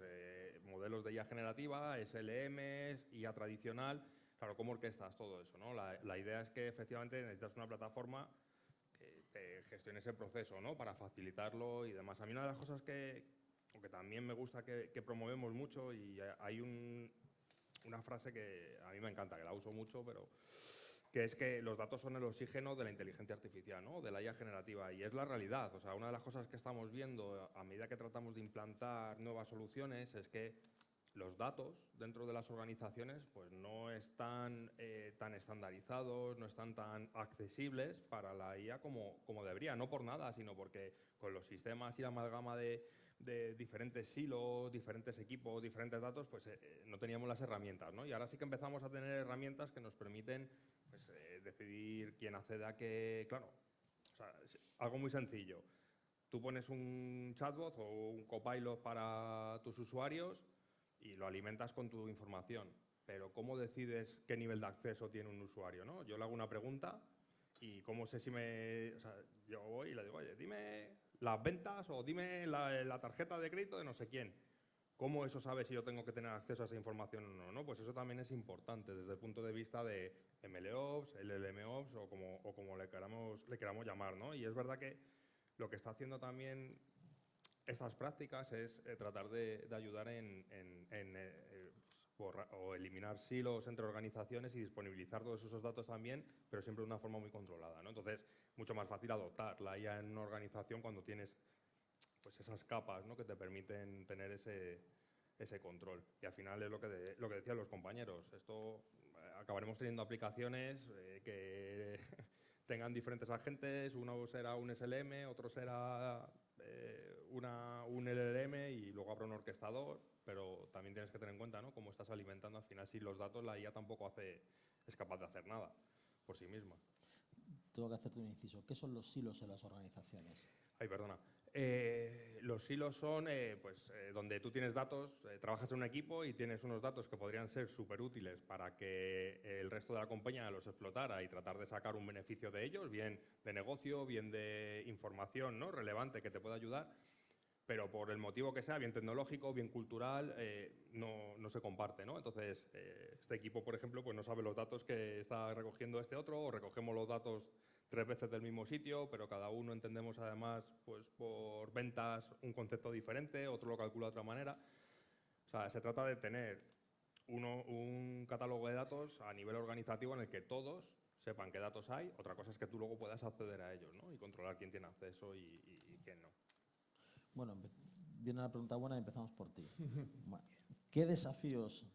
modelos de IA generativa, SLMs, IA tradicional. Claro, ¿cómo orquestas todo eso, no? La idea es que efectivamente necesitas una plataforma que te gestione ese proceso, ¿no? Para facilitarlo y demás. A mí una de las cosas que también me gusta que promovemos mucho, y hay una frase que a mí me encanta, que la uso mucho, pero que es que los datos son el oxígeno de la inteligencia artificial, ¿no? De la IA generativa, y es la realidad. O sea, una de las cosas que estamos viendo a medida que tratamos de implantar nuevas soluciones es que los datos dentro de las organizaciones pues no están tan estandarizados, no están tan accesibles para la IA como debería, no por nada, sino porque con los sistemas y la amalgama de diferentes silos, diferentes equipos, diferentes datos, pues no teníamos las herramientas, ¿no? Y ahora sí que empezamos a tener herramientas que nos permiten pues, decidir quién accede a qué. Claro, o sea, algo muy sencillo. Tú pones un chatbot o un copilot para tus usuarios y lo alimentas con tu información. Pero ¿cómo decides qué nivel de acceso tiene un usuario, ¿no? Yo le hago una pregunta y cómo sé si me... O sea, yo voy y le digo, oye, dime las ventas o dime la tarjeta de crédito de no sé quién. ¿Cómo eso sabe si yo tengo que tener acceso a esa información o no? Pues eso también es importante desde el punto de vista de MLOps, LLMOps o como le queramos llamar, ¿no? Y es verdad que lo que está haciendo también estas prácticas es tratar de ayudar en o eliminar silos entre organizaciones y disponibilizar todos esos datos también, pero siempre de una forma muy controlada, ¿no? Entonces, mucho más fácil adoptar la IA en una organización cuando tienes pues esas capas, ¿no? Que te permiten tener ese control. Y al final es lo que decían los compañeros. Esto acabaremos teniendo aplicaciones que tengan diferentes agentes. Uno será un SLM, otro será un LLM y luego habrá un orquestador. Pero también tienes que tener en cuenta, ¿no? Cómo estás alimentando al final. Si los datos, la IA tampoco es capaz de hacer nada por sí misma. Tengo que hacerte un inciso. ¿Qué son los silos en las organizaciones? Ay, perdona. Los silos son donde tú tienes datos, trabajas en un equipo y tienes unos datos que podrían ser súper útiles para que el resto de la compañía los explotara y tratar de sacar un beneficio de ellos, bien de negocio, bien de información, ¿no? Relevante que te pueda ayudar, pero por el motivo que sea, bien tecnológico, bien cultural, no se comparte, ¿no? Entonces, este equipo, por ejemplo, pues no sabe los datos que está recogiendo este otro, o recogemos los datos 3 veces del mismo sitio, pero cada uno entendemos además pues por ventas un concepto diferente, otro lo calcula de otra manera. O sea, se trata de tener un catálogo de datos a nivel organizativo en el que todos sepan qué datos hay. Otra cosa es que tú luego puedas acceder a ellos, ¿no? Y controlar quién tiene acceso y quién no. Bueno, viene la pregunta buena y empezamos por ti. ¿Qué desafíos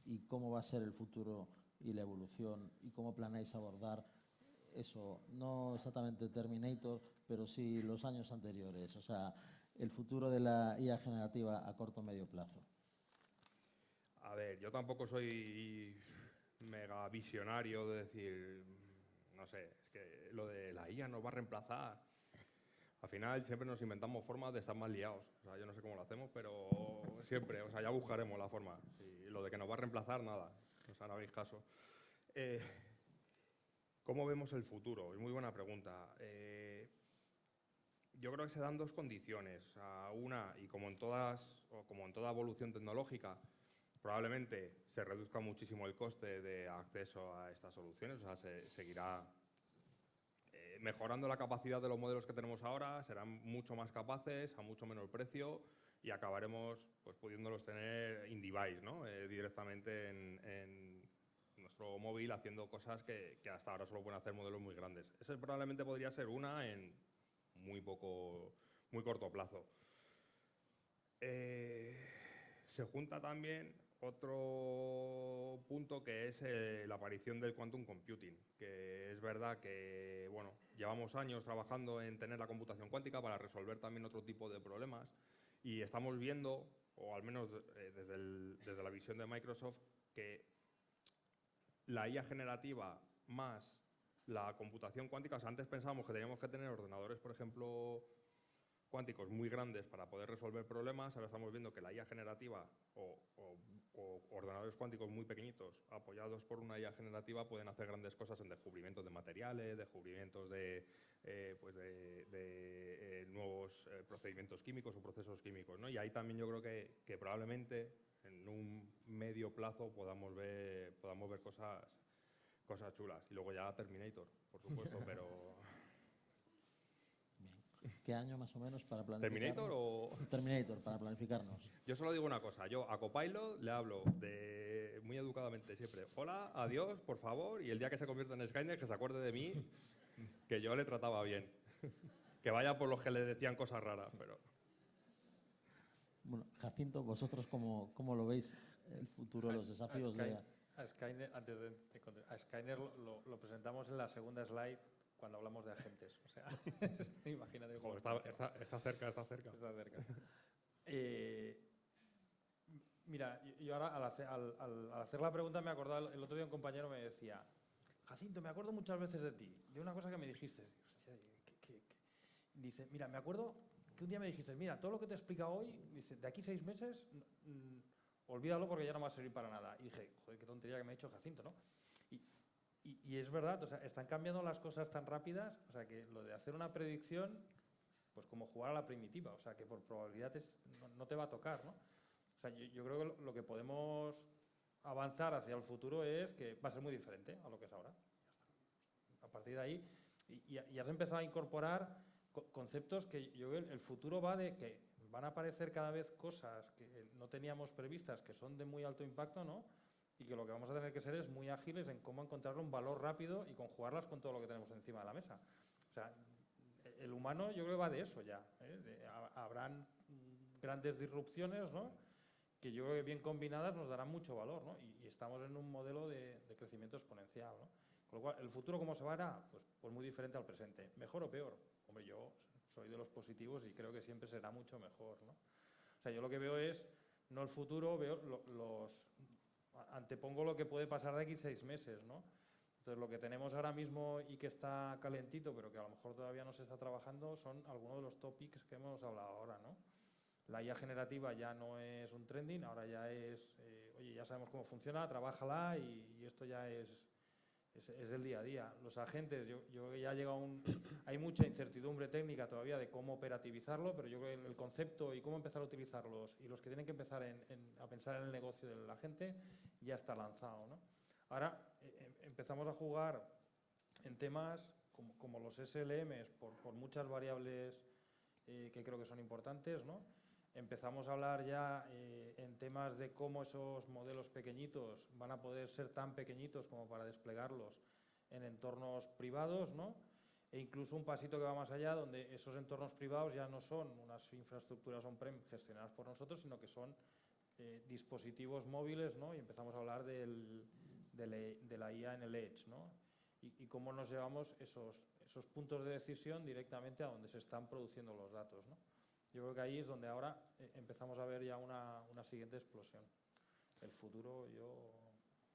y cómo va a ser el futuro y la evolución y cómo planeáis abordar eso, no exactamente Terminator, pero sí los años anteriores, o sea, el futuro de la IA generativa a corto o medio plazo? A ver, yo tampoco soy mega visionario de decir, no sé, es que lo de la IA nos va a reemplazar. Al final siempre nos inventamos formas de estar más liados. O sea, yo no sé cómo lo hacemos, pero siempre, o sea, ya buscaremos la forma. Y lo de que nos va a reemplazar, nada, o sea, no hagáis caso. ¿Cómo vemos el futuro? Es muy buena pregunta. Yo creo que se dan dos condiciones. Una, y como en toda evolución tecnológica, probablemente se reduzca muchísimo el coste de acceso a estas soluciones. O sea, se seguirá mejorando la capacidad de los modelos que tenemos ahora, serán mucho más capaces, a mucho menor precio, y acabaremos pues, pudiéndolos tener in-device, ¿no? Directamente en nuestro móvil, haciendo cosas que hasta ahora solo pueden hacer modelos muy grandes. Ese probablemente podría ser una en muy corto plazo. Se junta también otro punto que es la aparición del quantum computing, que es verdad que bueno, llevamos años trabajando en tener la computación cuántica para resolver también otro tipo de problemas y estamos viendo, o al menos desde la visión de Microsoft, que la IA generativa más la computación cuántica, o sea, antes pensábamos que teníamos que tener ordenadores, por ejemplo, cuánticos muy grandes para poder resolver problemas. Ahora estamos viendo que la IA generativa o ordenadores cuánticos muy pequeñitos apoyados por una IA generativa pueden hacer grandes cosas en descubrimientos de materiales, descubrimientos de nuevos procedimientos químicos o procesos químicos, ¿no? Y ahí también yo creo que probablemente en un medio plazo podamos ver cosas chulas. Y luego ya Terminator, por supuesto, pero... ¿Qué año más o menos para planificarnos? ¿Terminator o...? Terminator, para planificarnos. Yo solo digo una cosa, yo a Copilot le hablo muy educadamente siempre, hola, adiós, por favor, y el día que se convierta en Skynet que se acuerde de mí, que yo le trataba bien. Que vaya por los que le decían cosas raras, pero... Bueno, Jacinto, ¿vosotros cómo lo veis el futuro, los desafíos de...? A Skynet, antes a Skynet lo presentamos en la segunda slide cuando hablamos de agentes. O sea, imagínate cómo está cerca. Está cerca. Mira, yo ahora al hacer la pregunta me acordaba, el otro día un compañero me decía, Jacinto, me acuerdo muchas veces de ti, de una cosa que me dijiste. Hostia, dice, mira, me acuerdo que un día me dijiste, mira, todo lo que te he explicado hoy, dice, de aquí 6 meses, olvídalo porque ya no va a servir para nada. Y dije, joder, qué tontería que me ha hecho Jacinto, ¿no? Y es verdad, o sea, están cambiando las cosas tan rápidas, o sea, que lo de hacer una predicción, pues como jugar a la primitiva, o sea, que por probabilidad no te va a tocar, ¿no? O sea, yo creo que lo que podemos avanzar hacia el futuro es que va a ser muy diferente a lo que es ahora. A partir de ahí, y has empezado a incorporar conceptos que yo creo que el futuro va de que van a aparecer cada vez cosas que no teníamos previstas, que son de muy alto impacto, ¿no? Y que lo que vamos a tener que ser es muy ágiles en cómo encontrarle un valor rápido y conjugarlas con todo lo que tenemos encima de la mesa. O sea, el humano yo creo que va de eso ya, ¿eh? Habrán grandes disrupciones, ¿no? Que yo creo que bien combinadas nos darán mucho valor, ¿no? Y estamos en un modelo de crecimiento exponencial, ¿no? Con lo cual, ¿el futuro cómo se verá? Pues muy diferente al presente. ¿Mejor o peor? Hombre, yo soy de los positivos y creo que siempre será mucho mejor, ¿no? O sea, yo lo que veo es, no el futuro, veo antepongo lo que puede pasar de aquí 6 meses, ¿no? Entonces, lo que tenemos ahora mismo y que está calentito, pero que a lo mejor todavía no se está trabajando, son algunos de los topics que hemos hablado ahora, ¿no? La IA generativa ya no es un trending, ahora ya es, oye, ya sabemos cómo funciona, trabájala y esto ya es el día a día. Los agentes, yo creo que ya ha llegado hay mucha incertidumbre técnica todavía de cómo operativizarlo, pero yo creo que el concepto y cómo empezar a utilizarlos y los que tienen que empezar a pensar en el negocio del agente ya está lanzado, ¿no? Ahora empezamos a jugar en temas como los SLMs por muchas variables que creo que son importantes, ¿no? Empezamos a hablar ya en temas de cómo esos modelos pequeñitos van a poder ser tan pequeñitos como para desplegarlos en entornos privados, ¿no? E incluso un pasito que va más allá, donde esos entornos privados ya no son unas infraestructuras on-prem gestionadas por nosotros, sino que son dispositivos móviles, ¿no? Y empezamos a hablar de la IA en el Edge, ¿no? Y cómo nos llevamos esos puntos de decisión directamente a donde se están produciendo los datos, ¿no? Yo creo que ahí es donde ahora empezamos a ver ya una siguiente explosión. El futuro,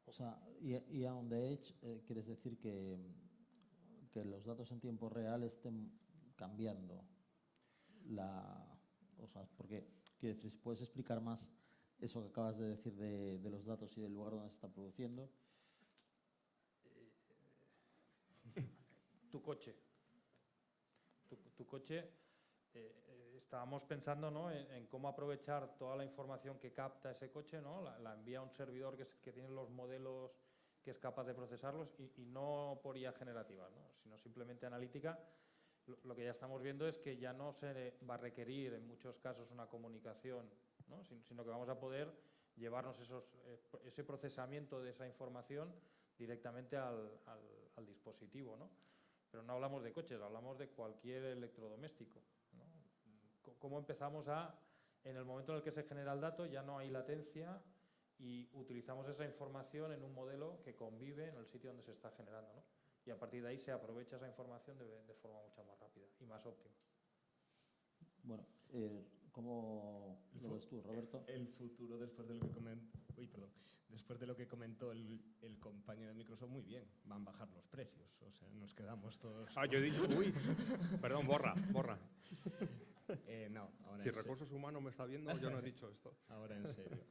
O sea, y a on the edge, ¿quieres decir que los datos en tiempo real estén cambiando? O sea, porque, quiero decir, ¿puedes explicar más eso que acabas de decir de los datos y del lugar donde se está produciendo? Tu coche. Tu coche... estábamos pensando, ¿no? en cómo aprovechar toda la información que capta ese coche, ¿no? La envía a un servidor que tiene los modelos, que es capaz de procesarlos y no por IA generativa, ¿no? Sino simplemente analítica. Lo que ya estamos viendo es que ya no se va a requerir en muchos casos una comunicación, ¿no? Sino que vamos a poder llevarnos ese procesamiento de esa información directamente al dispositivo, ¿no? Pero no hablamos de coches, hablamos de cualquier electrodoméstico, ¿no? ¿Cómo empezamos a En el momento en el que se genera el dato ya no hay latencia y utilizamos esa información en un modelo que convive en el sitio donde se está generando, ¿no? Y a partir de ahí se aprovecha esa información de forma mucho más rápida y más óptima. Bueno, ¿cómo lo ves tú, Roberto? El futuro, después de lo que después de lo que comentó el compañero de Microsoft, muy bien, van a bajar los precios, o sea, nos quedamos todos... Yo he dicho, uy, perdón, borra. No, ahora Si en Recursos Humanos me está viendo, yo no he dicho esto. Ahora en serio.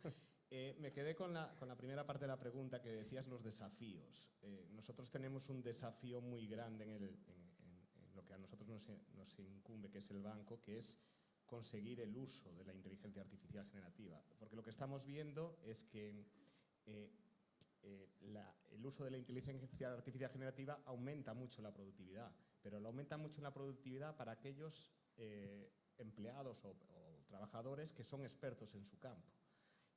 Me quedé con la primera parte de la pregunta que decías, los desafíos. Nosotros tenemos un desafío muy grande en lo que a nosotros nos incumbe, que es el banco, que es conseguir el uso de la inteligencia artificial generativa. Porque lo que estamos viendo es que el uso de la inteligencia artificial generativa aumenta mucho la productividad, pero lo aumenta mucho la productividad para aquellos empleados o trabajadores que son expertos en su campo.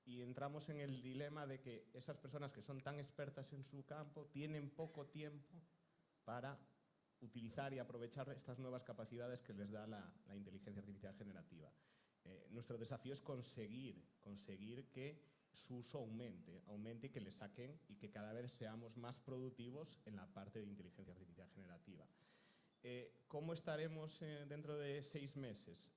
Y entramos en el dilema de que esas personas que son tan expertas en su campo tienen poco tiempo para utilizar y aprovechar estas nuevas capacidades que les da la inteligencia artificial generativa. Nuestro desafío es conseguir que su uso aumente y que le saquen y que cada vez seamos más productivos en la parte de inteligencia artificial generativa. ¿Cómo estaremos dentro de 6 meses?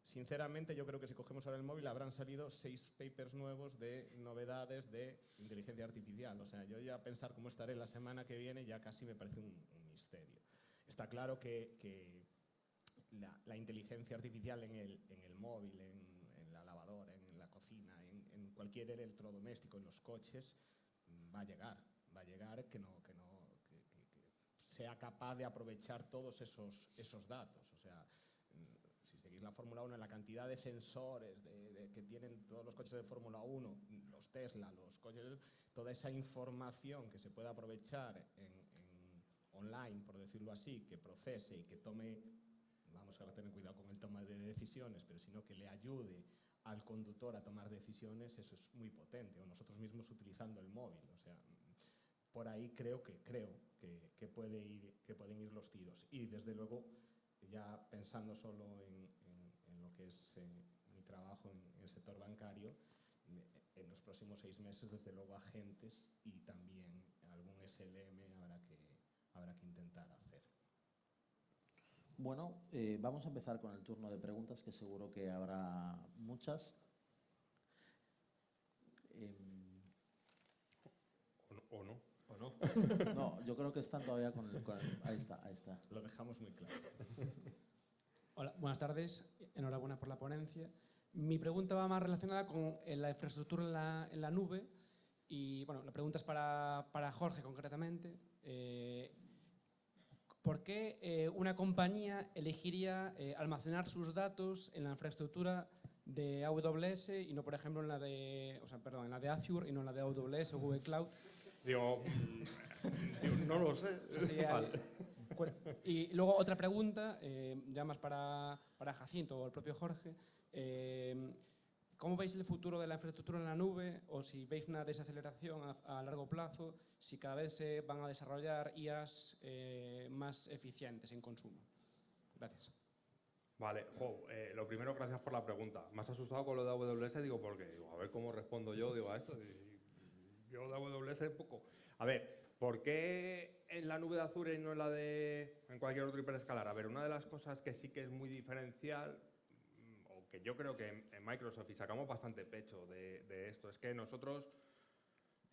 Sinceramente, yo creo que si cogemos ahora el móvil habrán salido 6 papers nuevos de novedades de inteligencia artificial. O sea, yo ya pensar cómo estaré la semana que viene ya casi me parece un misterio. Está claro que la inteligencia artificial en el móvil, en la lavadora, en la cocina, en cualquier electrodoméstico, en los coches, va a llegar que sea capaz de aprovechar todos esos datos. O sea, si seguís la Fórmula 1, la cantidad de sensores que tienen todos los coches de Fórmula 1, los Tesla, los coches, toda esa información que se puede aprovechar online, por decirlo así, que procese y que tome, vamos a tener cuidado con el toma de decisiones, pero sino que le ayude al conductor a tomar decisiones, eso es muy potente. O nosotros mismos utilizando el móvil, o sea, por ahí creo que pueden ir los tiros. Y desde luego, ya pensando solo en lo que es mi trabajo en el sector bancario, en los próximos 6 meses, desde luego, agentes y también algún SLM habrá que intentar hacer. Bueno, vamos a empezar con el turno de preguntas, que seguro que habrá muchas. ¿O no? ¿O no? No, yo creo que están todavía con el... Ahí está. Lo dejamos muy claro. Hola, buenas tardes. Enhorabuena por la ponencia. Mi pregunta va más relacionada con la infraestructura en la nube. Y bueno, la pregunta es para Jorge concretamente. ¿Por qué una compañía elegiría almacenar sus datos en la infraestructura de AWS y no, por ejemplo, en la de Azure y no en la de AWS o Google Cloud? Digo, no lo sé. Vale. Y luego otra pregunta, ya más para Jacinto o el propio Jorge. ¿Cómo veis el futuro de la infraestructura en la nube? O si veis una desaceleración a largo plazo, si cada vez se van a desarrollar IAs más eficientes en consumo. Gracias. Vale, lo primero, gracias por la pregunta. Me has asustado con lo de AWS, digo, porque a ver cómo respondo yo a esto. Yo de AWS poco. A ver, ¿por qué en la nube de Azure y no en cualquier otro hiperescalar? A ver, una de las cosas que sí que es muy diferencial, o que yo creo que en Microsoft, y sacamos bastante pecho de esto, es que nosotros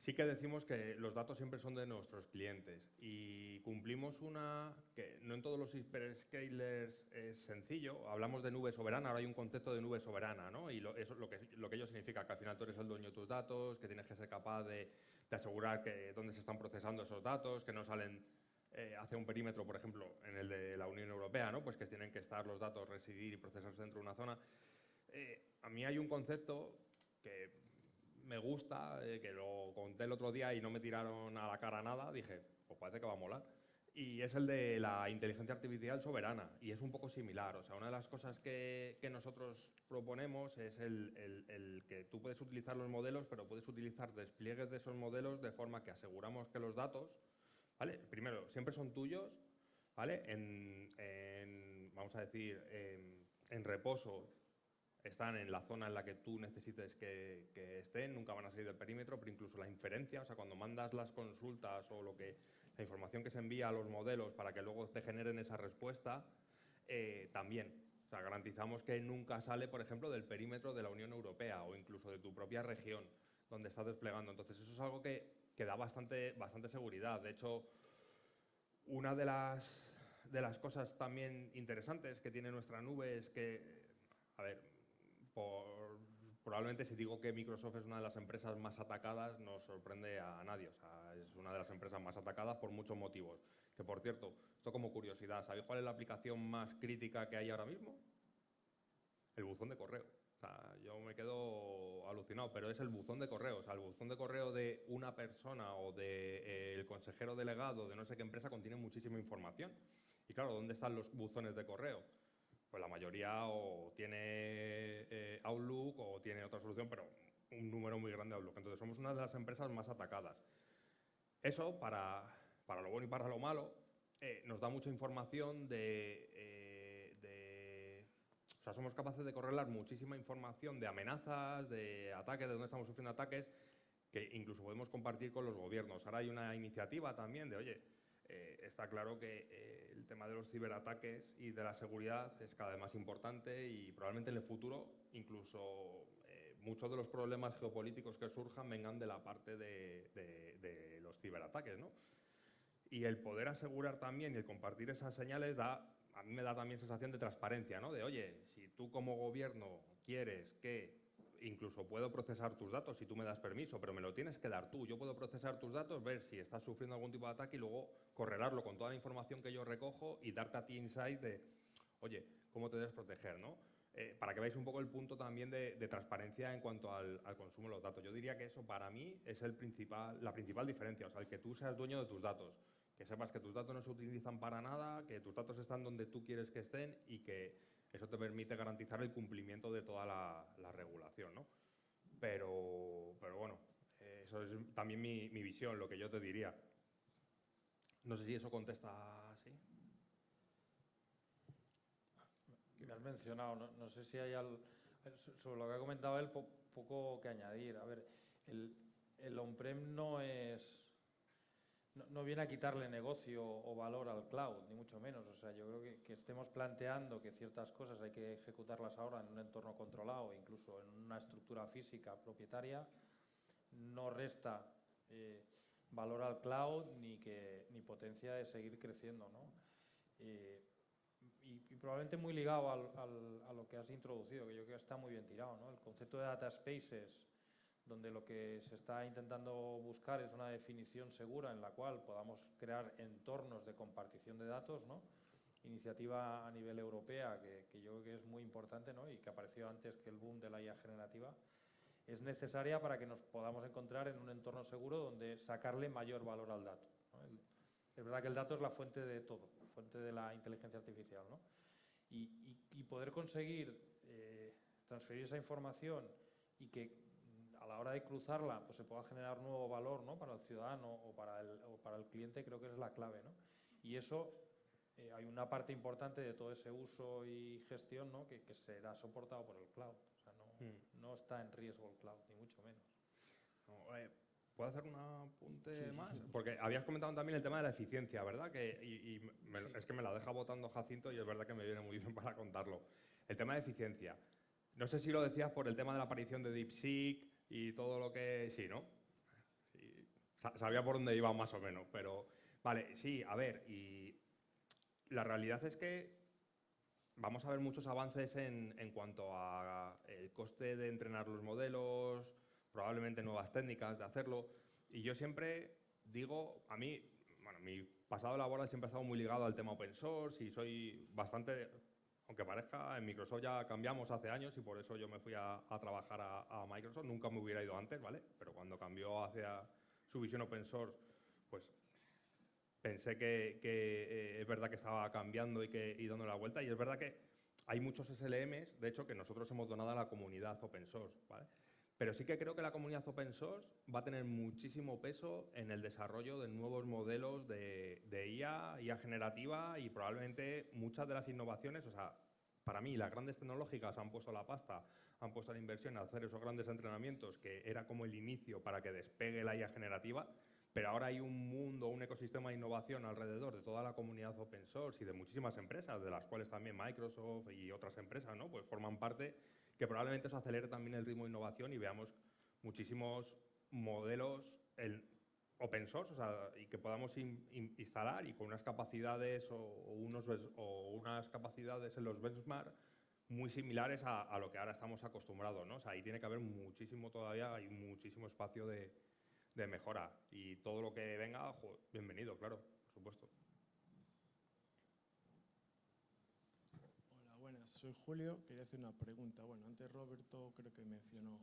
sí que decimos que los datos siempre son de nuestros clientes y cumplimos una que no en todos los hyperscalers es sencillo. Hablamos de nube soberana, ahora hay un concepto de nube soberana, ¿no? Y eso lo que ello significa, que al final tú eres el dueño de tus datos, que tienes que ser capaz de asegurar que dónde se están procesando esos datos, que no salen hacia un perímetro, por ejemplo, en el de la Unión Europea, ¿no? Pues que tienen que estar los datos, residir y procesarse dentro de una zona. A mí hay un concepto que me gusta, que lo conté el otro día y no me tiraron a la cara nada, dije, pues parece que va a molar. Y es el de la inteligencia artificial soberana, y es un poco similar. O sea, una de las cosas que nosotros proponemos es el que tú puedes utilizar los modelos, pero puedes utilizar despliegues de esos modelos de forma que aseguramos que los datos, ¿vale? Primero, siempre son tuyos, ¿vale? Vamos a decir, en reposo están en la zona en la que tú necesites que estén, nunca van a salir del perímetro, pero incluso la inferencia, o sea, cuando mandas las consultas o la información que se envía a los modelos para que luego te generen esa respuesta, también. O sea, garantizamos que nunca sale, por ejemplo, del perímetro de la Unión Europea o incluso de tu propia región donde estás desplegando. Entonces, eso es algo que da bastante seguridad. De hecho, una de las cosas también interesantes que tiene nuestra nube es que, a ver, probablemente si digo que Microsoft es una de las empresas más atacadas, no sorprende a nadie. O sea, es una de las empresas más atacadas por muchos motivos. Que, por cierto, esto como curiosidad, ¿sabéis cuál es la aplicación más crítica que hay ahora mismo? El buzón de correo. O sea, yo me quedo alucinado, pero es el buzón de correo. O sea, el buzón de correo de una persona o del consejero delegado de no sé qué empresa contiene muchísima información. Y claro, ¿dónde están los buzones de correo? Pues la mayoría o tiene Outlook o tiene otra solución, pero un número muy grande de Outlook. Entonces, somos una de las empresas más atacadas. Eso, para lo bueno y para lo malo, nos da mucha información o sea, somos capaces de correlar muchísima información de amenazas, de ataques, de dónde estamos sufriendo ataques, que incluso podemos compartir con los gobiernos. Ahora hay una iniciativa también de, oye, está claro que el tema de los ciberataques y de la seguridad es cada vez más importante y probablemente en el futuro incluso muchos de los problemas geopolíticos que surjan vengan de la parte de los ciberataques, ¿no? Y el poder asegurar también y el compartir esas señales a mí me da también sensación de transparencia, ¿no? De, oye, si tú como gobierno quieres que incluso puedo procesar tus datos si tú me das permiso, pero me lo tienes que dar tú. Yo puedo procesar tus datos, ver si estás sufriendo algún tipo de ataque y luego correlarlo con toda la información que yo recojo y darte a ti insight de, oye, ¿cómo te debes proteger, no? Para que veáis un poco el punto también de transparencia en cuanto al consumo de los datos. Yo diría que eso para mí es la principal diferencia, o sea, el que tú seas dueño de tus datos. Que sepas que tus datos no se utilizan para nada, que tus datos están donde tú quieres que estén y que eso te permite garantizar el cumplimiento de toda la regulación, ¿no? Pero bueno, eso es también mi visión, lo que yo te diría. No sé si eso contesta así. Me has mencionado, no sé si hay sobre lo que ha comentado él, poco que añadir. A ver, el on-prem no viene a quitarle negocio o valor al cloud, ni mucho menos. O sea, yo creo que estemos planteando que ciertas cosas hay que ejecutarlas ahora en un entorno controlado, incluso en una estructura física propietaria, no resta valor al cloud ni potencia de seguir creciendo, ¿no? Y probablemente muy ligado a lo que has introducido, que yo creo que está muy bien tirado, ¿no? El concepto de data spaces, donde lo que se está intentando buscar es una definición segura en la cual podamos crear entornos de compartición de datos, ¿no? Iniciativa a nivel europea que yo creo que es muy importante, ¿no? Y que apareció antes que el boom de la IA generativa, es necesaria para que nos podamos encontrar en un entorno seguro donde sacarle mayor valor al dato, ¿no? Es verdad que el dato es la fuente de todo, la fuente de la inteligencia artificial, ¿no? Y poder conseguir transferir esa información y que a la hora de cruzarla pues se pueda generar nuevo valor, ¿no? Para el ciudadano o para el cliente, creo que es la clave, ¿no? Y eso, hay una parte importante de todo ese uso y gestión, ¿no? que será soportado por el cloud. O sea, no está en riesgo el cloud, ni mucho menos. No, ¿puedo hacer un apunte más? Porque habías comentado también el tema de la eficiencia, ¿verdad? Es que me la deja botando Jacinto y es verdad que me viene muy bien para contarlo. El tema de eficiencia. No sé si lo decías por el tema de la aparición de DeepSeek y todo lo que... Sí, ¿no? Sí, sabía por dónde iba más o menos, pero... Vale, sí, a ver, y la realidad es que vamos a ver muchos avances en cuanto a el coste de entrenar los modelos, probablemente nuevas técnicas de hacerlo, y yo siempre digo, a mí, bueno, mi pasado laboral siempre ha estado muy ligado al tema open source y soy bastante... Aunque parezca, en Microsoft ya cambiamos hace años y por eso yo me fui a trabajar a Microsoft. Nunca me hubiera ido antes, ¿vale? Pero cuando cambió hacia su visión open source, pues pensé que es verdad que estaba cambiando y dando la vuelta. Y es verdad que hay muchos SLMs, de hecho, que nosotros hemos donado a la comunidad open source, ¿vale? Pero sí que creo que la comunidad open source va a tener muchísimo peso en el desarrollo de nuevos modelos de IA generativa y probablemente muchas de las innovaciones, o sea, para mí, las grandes tecnológicas han puesto la pasta, han puesto la inversión a hacer esos grandes entrenamientos, que era como el inicio para que despegue la IA generativa, pero ahora hay un mundo, un ecosistema de innovación alrededor de toda la comunidad open source y de muchísimas empresas, de las cuales también Microsoft y otras empresas, ¿no? Pues forman parte, que probablemente eso acelere también el ritmo de innovación y veamos muchísimos modelos open source, o sea, y que podamos instalar y con unas capacidades o unas capacidades en los benchmark muy similares a lo que ahora estamos acostumbrados, ¿no? O sea, ahí tiene que haber muchísimo todavía, hay muchísimo espacio de mejora. Y todo lo que venga, bienvenido, claro, por supuesto. Hola, buenas. Soy Julio. Quería hacer una pregunta. Bueno, antes Roberto creo que mencionó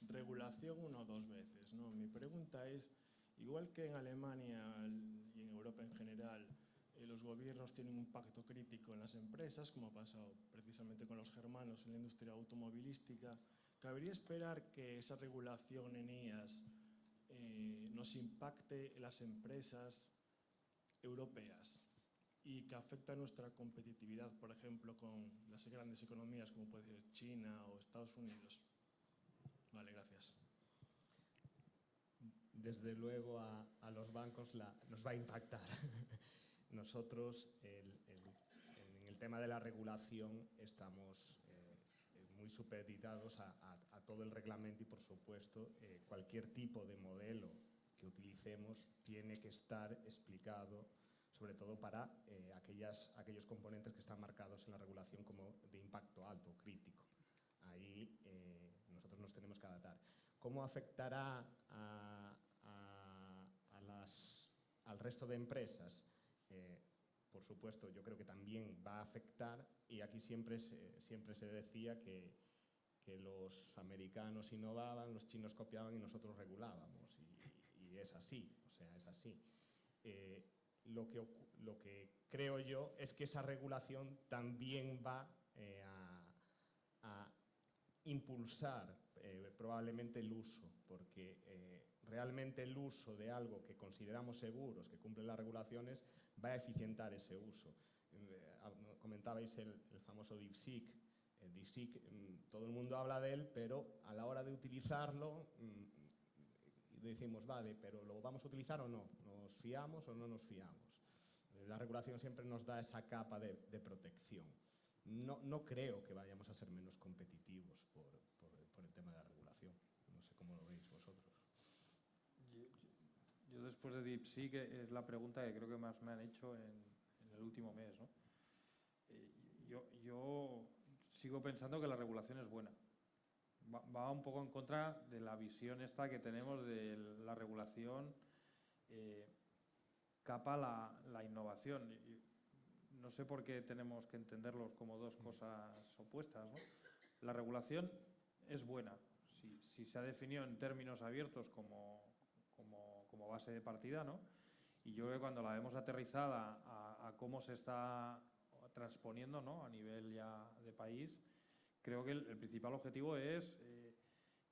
regulación 1 o 2 veces, ¿no? Mi pregunta es, igual que en Alemania y en Europa en general, los gobiernos tienen un impacto crítico en las empresas, como ha pasado precisamente con los germanos en la industria automovilística, ¿cabría esperar que esa regulación en IAS nos impacte en las empresas europeas y que afecta a nuestra competitividad, por ejemplo, con las grandes economías como puede ser China o Estados Unidos? Vale, gracias. Desde luego a los bancos nos va a impactar. Nosotros en el tema de la regulación estamos muy supeditados a todo el reglamento y, por supuesto, cualquier tipo de modelo que utilicemos tiene que estar explicado, sobre todo para aquellos componentes que están marcados en la regulación como de impacto alto o crítico. Ahí nosotros nos tenemos que adaptar. ¿Cómo afectará al resto de empresas? Por supuesto, yo creo que también va a afectar, y aquí siempre se decía que los americanos innovaban, los chinos copiaban y nosotros regulábamos, y es así, o sea, es así. Lo que creo yo es que esa regulación también va a impulsar probablemente el uso, porque realmente el uso de algo que consideramos seguros, que cumple las regulaciones, va a eficientar ese uso. Comentabais el famoso DeepSeek. DeepSeek, todo el mundo habla de él, pero a la hora de utilizarlo decimos, vale, pero ¿lo vamos a utilizar o no? ¿Nos fiamos o no nos fiamos? La regulación siempre nos da esa capa de protección. No creo que vayamos a ser menos competitivos por el tema de la regulación. No sé cómo lo veis vosotros. Yo después de DeepSeek es la pregunta que creo que más me han hecho en el último mes, ¿no? Yo sigo pensando que la regulación es buena. Va un poco en contra de la visión esta que tenemos de la regulación capa la innovación. No sé por qué tenemos que entenderlos como dos cosas opuestas, ¿no? La regulación es buena. Si se ha definido en términos abiertos como base de partida, ¿no? Y yo creo que cuando la vemos aterrizada a cómo se está transponiendo, ¿no? A nivel ya de país, creo que el principal objetivo es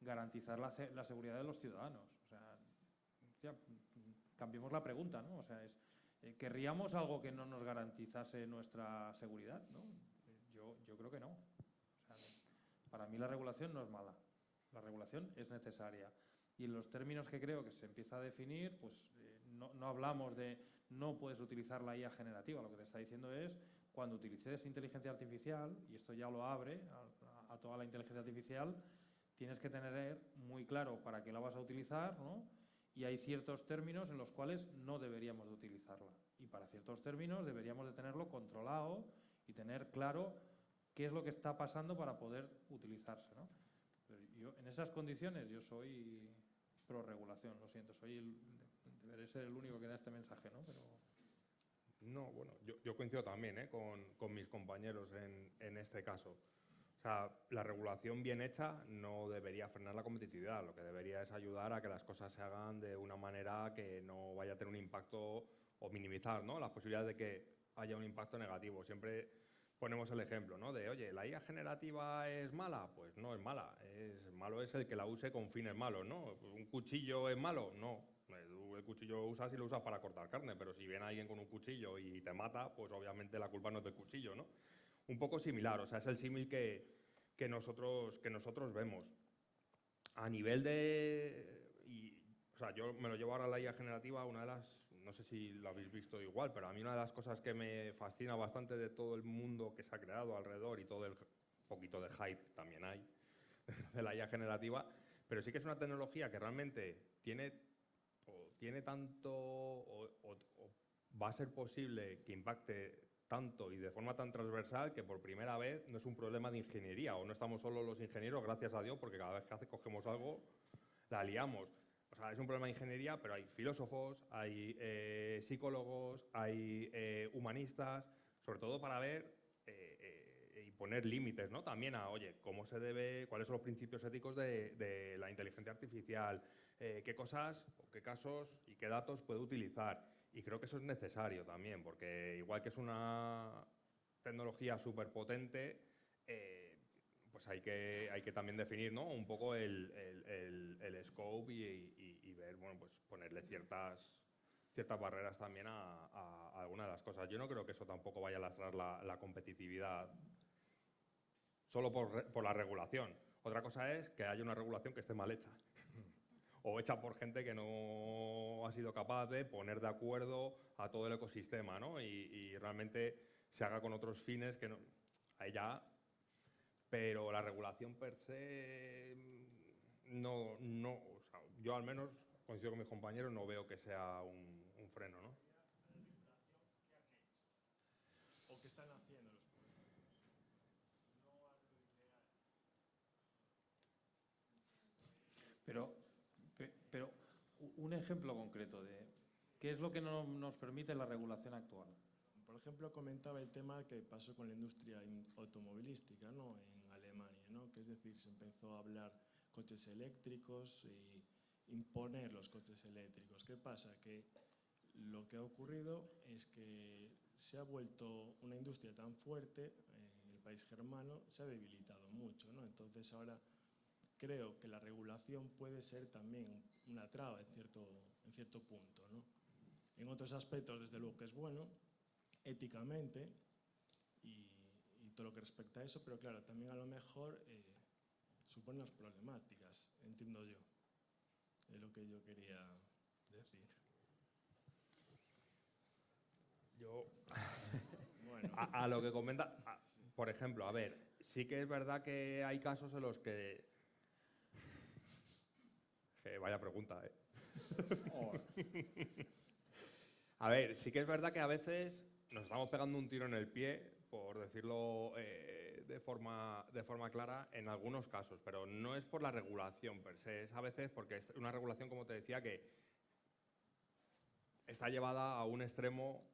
garantizar la seguridad de los ciudadanos. O sea, ya, cambiemos la pregunta, ¿no? O sea, ¿querríamos algo que no nos garantizase nuestra seguridad? ¿No? Yo creo que no. O sea, para mí la regulación no es mala. La regulación es necesaria. Y en los términos que creo que se empieza a definir, pues no hablamos de no puedes utilizar la IA generativa. Lo que te está diciendo es cuando utilices inteligencia artificial, y esto ya lo abre a toda la inteligencia artificial, tienes que tener muy claro para qué la vas a utilizar, ¿no? Y hay ciertos términos en los cuales no deberíamos de utilizarla. Y para ciertos términos deberíamos de tenerlo controlado y tener claro qué es lo que está pasando para poder utilizarse, ¿no? Pero yo, en esas condiciones, yo soy pro regulación, lo siento, deberé ser el único que da este mensaje, ¿no? Pero... No, bueno, yo coincido también con mis compañeros en este caso. O sea, la regulación bien hecha no debería frenar la competitividad, lo que debería es ayudar a que las cosas se hagan de una manera que no vaya a tener un impacto o minimizar, ¿no?, las posibilidades de que haya un impacto negativo. Siempre ponemos el ejemplo, ¿no?, de, oye, ¿la IA generativa es mala? Pues no es mala, malo es el que la use con fines malos, ¿no? ¿Un cuchillo es malo? No. El cuchillo lo usas y lo usas para cortar carne, pero si viene alguien con un cuchillo y te mata, pues obviamente la culpa no es del cuchillo, ¿no? un poco similar, o sea, es el símil que nosotros vemos. A nivel o sea, yo me lo llevo ahora a la IA generativa, una de las, no sé si lo habéis visto igual, pero a mí una de las cosas que me fascina bastante de todo el mundo que se ha creado alrededor y todo el poquito de hype también hay de la IA generativa, pero sí que es una tecnología que realmente tiene tanto o va a ser posible que impacte tanto y de forma tan transversal que por primera vez no es un problema de ingeniería o no estamos solo los ingenieros, gracias a Dios, porque cada vez que cogemos algo, la liamos. O sea, es un problema de ingeniería, pero hay filósofos, hay psicólogos, hay humanistas, sobre todo para ver y poner límites, ¿no? También a, oye, cómo se debe, cuáles son los principios éticos de la inteligencia artificial, qué cosas, o qué casos y qué datos puede utilizar. Y creo que eso es necesario también, porque igual que es una tecnología súper potente, pues hay que también definir, ¿no?, un poco el scope y ver, bueno, pues ponerle ciertas barreras también a algunas de las cosas. Yo no creo que eso tampoco vaya a lastrar la competitividad solo por la regulación. Otra cosa es que haya una regulación que esté mal hecha o hecha por gente que no ha sido capaz de poner de acuerdo a todo el ecosistema, ¿no? Y realmente se haga con otros fines que no, ahí ya. Pero la regulación per se no, o sea, yo al menos, coincido con mis compañeros, no veo que sea un freno, ¿no? ¿O qué están haciendo los políticos? No algo ideal. Pero un ejemplo concreto de qué es lo que no nos permite la regulación actual. Por ejemplo, comentaba el tema que pasó con la industria automovilística, ¿no?, en Alemania, ¿no?, que es decir, se empezó a hablar coches eléctricos y imponer los coches eléctricos. ¿Qué pasa? Que lo que ha ocurrido es que se ha vuelto una industria tan fuerte, el país germano se ha debilitado mucho, ¿no? Entonces ahora creo que la regulación puede ser también una traba en cierto punto, ¿no? En otros aspectos, desde luego que es bueno, éticamente y todo lo que respecta a eso, pero claro, también a lo mejor supone unas problemáticas, entiendo yo, es lo que yo quería decir. Yo, bueno. a lo que comenta, por ejemplo, a ver, sí que es verdad que hay casos en los que vaya pregunta, ¿eh? A ver, sí que es verdad que a veces nos estamos pegando un tiro en el pie, por decirlo de forma clara, en algunos casos, pero no es por la regulación per se, es a veces porque es una regulación, como te decía, que está llevada a un extremo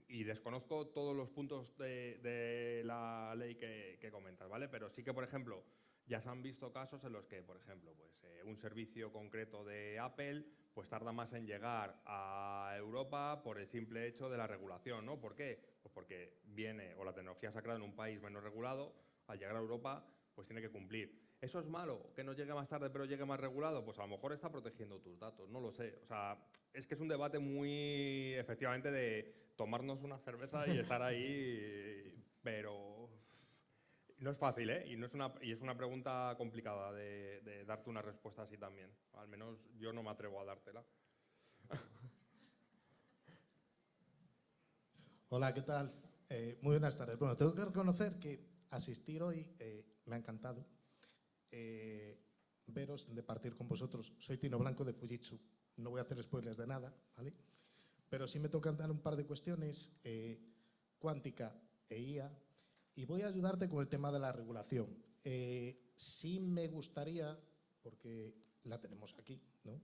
y desconozco todos los puntos de la ley que comentas, ¿vale? Pero sí que, por ejemplo, ya se han visto casos en los que, por ejemplo, pues, un servicio concreto de Apple pues tarda más en llegar a Europa por el simple hecho de la regulación, ¿no? ¿Por qué? Pues porque viene o la tecnología se ha creado en un país menos regulado, al llegar a Europa pues tiene que cumplir. ¿Eso es malo? ¿Que no llegue más tarde pero llegue más regulado? Pues a lo mejor está protegiendo tus datos, no lo sé. O sea, es que es un debate muy, efectivamente, de tomarnos una cerveza y estar ahí, pero no es fácil, ¿eh? Y es una pregunta complicada de darte una respuesta así también. Al menos yo no me atrevo a dártela. Hola, ¿qué tal? Muy buenas tardes. Bueno, tengo que reconocer que asistir hoy me ha encantado. Veros, departir con vosotros. Soy Tino Blanco de Fujitsu. No voy a hacer spoilers de nada, ¿vale? Pero sí me tocan dar un par de cuestiones, cuántica e IA, y voy a ayudarte con el tema de la regulación. Sí me gustaría, porque la tenemos aquí, ¿no?,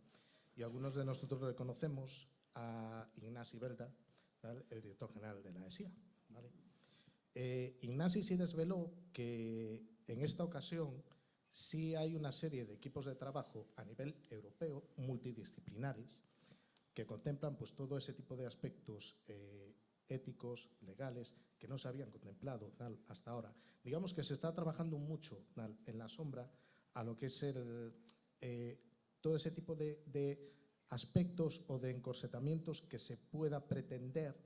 y algunos de nosotros reconocemos a Ignasi Belda, ¿vale?, el director general de la ESIA, ¿vale? Ignasi sí desveló que en esta ocasión sí hay una serie de equipos de trabajo a nivel europeo, multidisciplinares, que contemplan pues, todo ese tipo de aspectos éticos, legales, que no se habían contemplado hasta ahora. Digamos que se está trabajando mucho en la sombra a lo que es todo ese tipo de aspectos o de encorsetamientos que se pueda pretender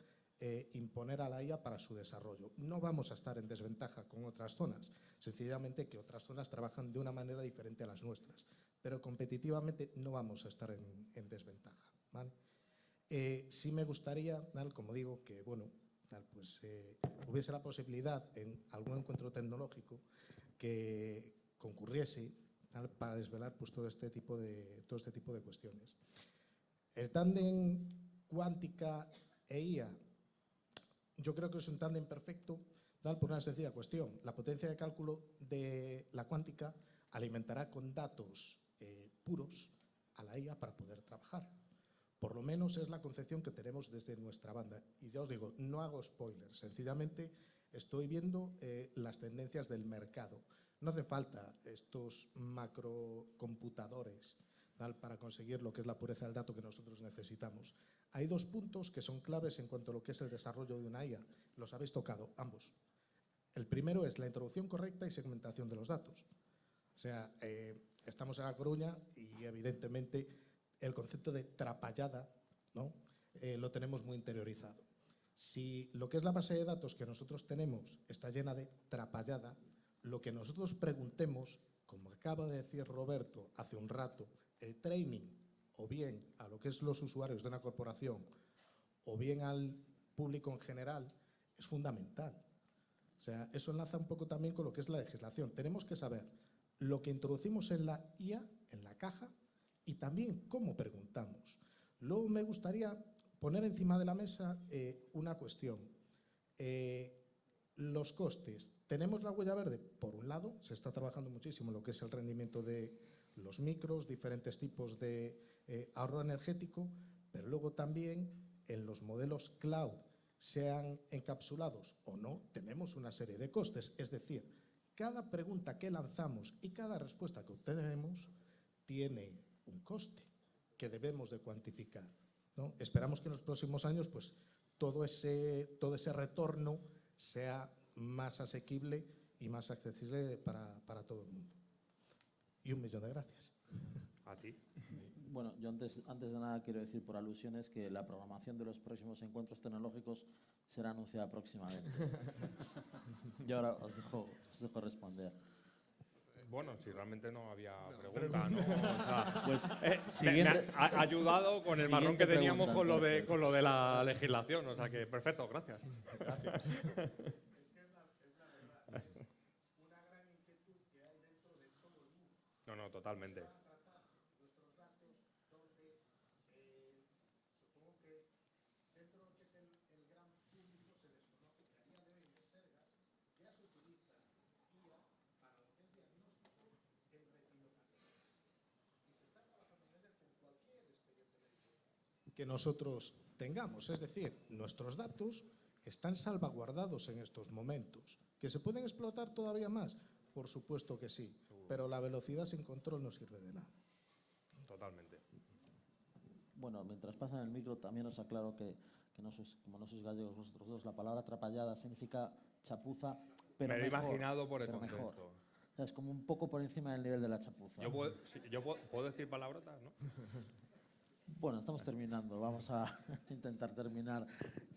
imponer a la IA para su desarrollo. No vamos a estar en desventaja con otras zonas, sencillamente que otras zonas trabajan de una manera diferente a las nuestras, pero competitivamente no vamos a estar en desventaja, ¿vale? Sí me gustaría, como digo, que bueno, pues, hubiese la posibilidad en algún encuentro tecnológico que concurriese para desvelar pues, todo este tipo de cuestiones. El tándem cuántica e IA, yo creo que es un tándem perfecto por una sencilla cuestión. La potencia de cálculo de la cuántica alimentará con datos puros a la IA para poder trabajar. Por lo menos es la concepción que tenemos desde nuestra banda. Y ya os digo, no hago spoilers, sencillamente estoy viendo las tendencias del mercado. No hace falta estos macrocomputadores para conseguir lo que es la pureza del dato que nosotros necesitamos. Hay dos puntos que son claves en cuanto a lo que es el desarrollo de una IA. Los habéis tocado, ambos. El primero es la introducción correcta y segmentación de los datos. O sea, estamos en La Coruña y evidentemente el concepto de trapallada, ¿no? Lo tenemos muy interiorizado. Si lo que es la base de datos que nosotros tenemos está llena de trapallada, lo que nosotros preguntemos, como acaba de decir Roberto hace un rato, el training, o bien a lo que es los usuarios de una corporación, o bien al público en general, es fundamental. O sea, eso enlaza un poco también con lo que es la legislación. Tenemos que saber lo que introducimos en la IA, en la caja, y también cómo preguntamos. Luego me gustaría poner encima de la mesa una cuestión. Los costes. Tenemos la huella verde, por un lado, se está trabajando muchísimo en lo que es el rendimiento de los micros, diferentes tipos de ahorro energético, pero luego también en los modelos cloud, sean encapsulados o no, tenemos una serie de costes. Es decir, cada pregunta que lanzamos y cada respuesta que obtenemos tiene un coste que debemos de cuantificar, ¿no? Esperamos que en los próximos años pues, todo ese retorno sea más asequible y más accesible para todo el mundo. Y 1 millón de gracias. A ti. Bueno, yo antes de nada quiero decir por alusiones que la programación de los próximos encuentros tecnológicos será anunciada próximamente. Yo ahora os dejo responder. Bueno, si realmente no había pregunta, ¿no? O sea, Pues, me ha ayudado con el marrón que teníamos pregunta, con lo de la legislación. O sea que, perfecto, gracias. Gracias. No, totalmente. Que nosotros tengamos. Es decir, nuestros datos están salvaguardados en estos momentos. ¿Que se pueden explotar todavía más? Por supuesto que sí, pero la velocidad sin control no sirve de nada. Totalmente. Bueno, mientras pasan el micro, también os aclaro que como no sois gallegos vosotros dos, la palabra trapallada significa chapuza, pero me lo he mejor, imaginado por el pero contexto. mejor. O sea, es como un poco por encima del nivel de la chapuza. Yo puedo decir palabrotas, ¿no? Bueno, estamos terminando. Vamos a intentar terminar,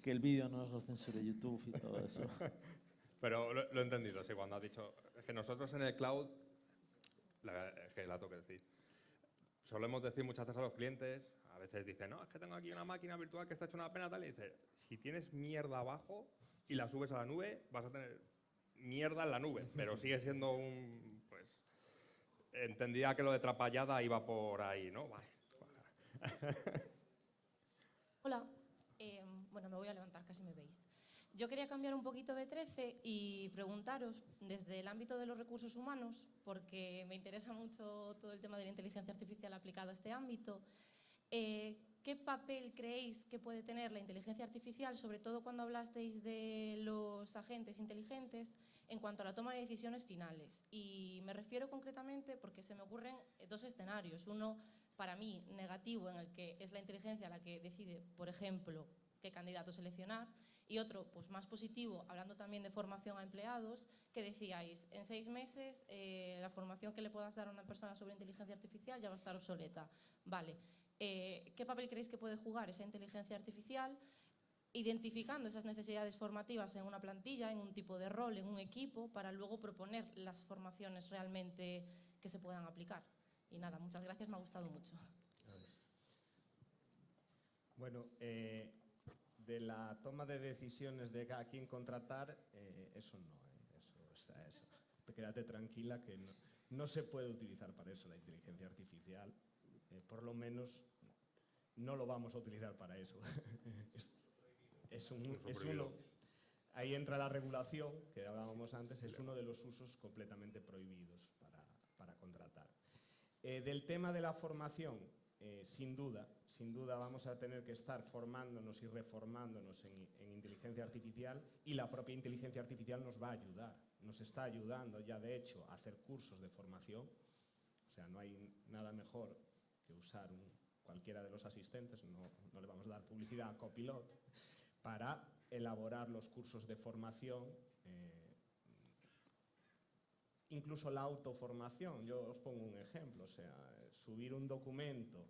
que el vídeo no nos lo censure YouTube y todo eso. Pero lo he entendido, sí, cuando has dicho es que nosotros en el cloud, es que la tengo que decir, solemos decir muchas veces a los clientes, a veces dicen, no, es que tengo aquí una máquina virtual que está hecha una pena tal, y dice, si tienes mierda abajo y la subes a la nube, vas a tener mierda en la nube, pero sigue siendo pues, entendía que lo de trapallada iba por ahí, ¿no? Vale. Hola, bueno, me voy a levantar, casi me veis. Yo quería cambiar un poquito de 13 y preguntaros desde el ámbito de los recursos humanos, porque me interesa mucho todo el tema de la inteligencia artificial aplicada a este ámbito. ¿Qué papel creéis que puede tener la inteligencia artificial, sobre todo cuando hablasteis de los agentes inteligentes, en cuanto a la toma de decisiones finales? Y me refiero concretamente porque se me ocurren dos escenarios. Uno, para mí, negativo, en el que es la inteligencia la que decide, por ejemplo, qué candidato seleccionar, y otro, pues más positivo, hablando también de formación a empleados, que decíais, en 6 meses la formación que le puedas dar a una persona sobre inteligencia artificial ya va a estar obsoleta. Vale, ¿qué papel creéis que puede jugar esa inteligencia artificial identificando esas necesidades formativas en una plantilla, en un tipo de rol, en un equipo, para luego proponer las formaciones realmente que se puedan aplicar. Y nada, muchas gracias, me ha gustado mucho. Bueno, de la toma de decisiones de a quién contratar, eso no, eso. Quédate tranquila que no se puede utilizar para eso la inteligencia artificial, por lo menos no lo vamos a utilizar para eso. Ahí entra la regulación, que hablábamos antes, es uno de los usos completamente prohibidos para contratar. Del tema de la formación, sin duda vamos a tener que estar formándonos y reformándonos en inteligencia artificial, y la propia inteligencia artificial nos va a ayudar, nos está ayudando ya de hecho a hacer cursos de formación. O sea, no hay nada mejor que usar cualquiera de los asistentes, no le vamos a dar publicidad a Copilot, para elaborar los cursos de formación, incluso la autoformación. Yo os pongo un ejemplo, o sea, subir un documento,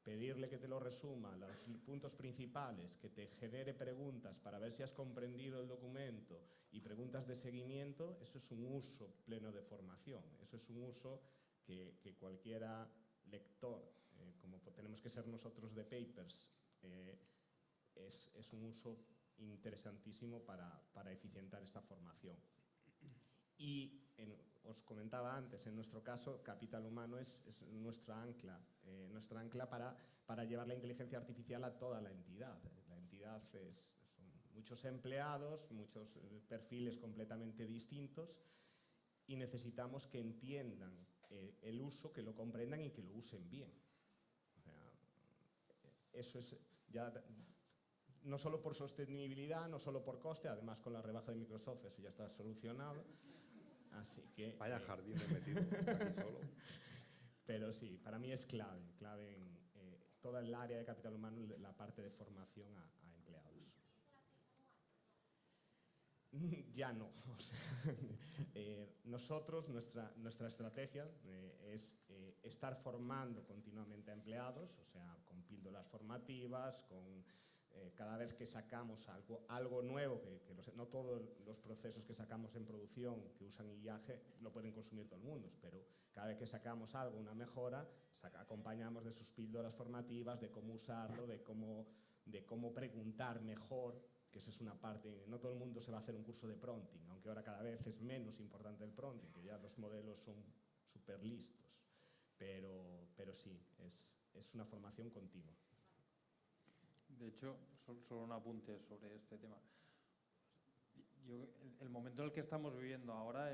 pedirle que te lo resuma, los puntos principales, que te genere preguntas para ver si has comprendido el documento y preguntas de seguimiento, eso es un uso pleno de formación. Eso es un uso que cualquiera lector, como tenemos que ser nosotros de papers, es un uso interesantísimo para eficientar esta formación. Y os comentaba antes, en nuestro caso, capital humano es nuestra ancla para llevar la inteligencia artificial a toda la entidad. La entidad son muchos empleados, muchos perfiles completamente distintos, y necesitamos que entiendan el uso, que lo comprendan y que lo usen bien. O sea, eso es ya no solo por sostenibilidad, no solo por coste, además con la rebaja de Microsoft eso ya está solucionado. Así que, vaya jardín de metido aquí solo. Pero sí, para mí es clave en toda el área de capital humano, la parte de formación a empleados. Ya no. O sea, nosotros, nuestra estrategia es estar formando continuamente a empleados, o sea, con píldoras formativas, con cada vez que sacamos algo nuevo, no todos los procesos que sacamos en producción que usan IAG lo pueden consumir todo el mundo, pero cada vez que sacamos algo, una mejora, acompañamos de sus píldoras formativas, de cómo usarlo, de cómo preguntar mejor, que esa es una parte. No todo el mundo se va a hacer un curso de prompting, aunque ahora cada vez es menos importante el prompting, que ya los modelos son súper listos, pero sí, es una formación continua. De hecho, solo un apunte sobre este tema. El momento en el que estamos viviendo ahora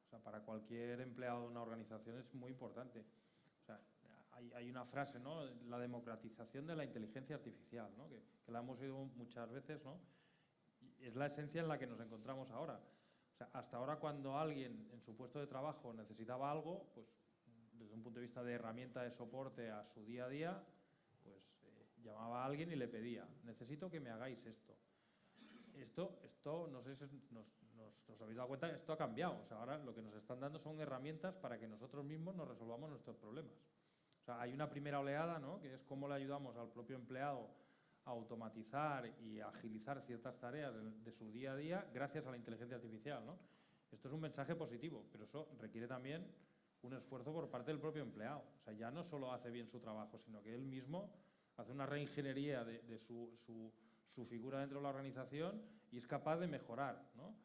o sea, para cualquier empleado de una organización es muy importante. O sea, hay una frase, ¿no? La democratización de la inteligencia artificial, ¿no? Que la hemos oído muchas veces, ¿no? Y es la esencia en la que nos encontramos ahora. O sea, hasta ahora, cuando alguien en su puesto de trabajo necesitaba algo, pues desde un punto de vista de herramienta de soporte a su día a día, pues llamaba a alguien y le pedía: necesito que me hagáis esto. Esto no sé si nos habéis dado cuenta, esto ha cambiado. O sea, ahora lo que nos están dando son herramientas para que nosotros mismos nos resolvamos nuestros problemas. O sea, hay una primera oleada, ¿no? Que es cómo le ayudamos al propio empleado a automatizar y a agilizar ciertas tareas de su día a día gracias a la inteligencia artificial, ¿no? Esto es un mensaje positivo, pero eso requiere también un esfuerzo por parte del propio empleado. O sea, ya no solo hace bien su trabajo, sino que él mismo hace una reingeniería de su figura dentro de la organización y es capaz de mejorar, ¿no?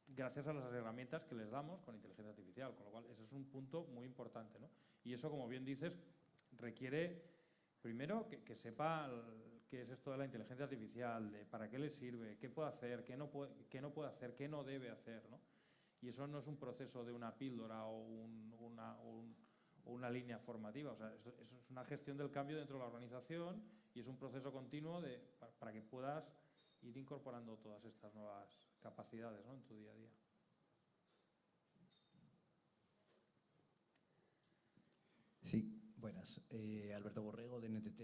Gracias a las herramientas que les damos con inteligencia artificial, con lo cual ese es un punto muy importante, ¿no? Y eso, como bien dices, requiere primero que sepa qué es esto de la inteligencia artificial, de para qué le sirve, qué puede hacer, qué no puede hacer, qué no debe hacer, ¿no? Y eso no es un proceso de una píldora o una línea formativa. O sea, eso es una gestión del cambio dentro de la organización y es un proceso continuo para que puedas ir incorporando todas estas nuevas capacidades, ¿no? En tu día a día. Sí, buenas. Alberto Borrego, de NTT.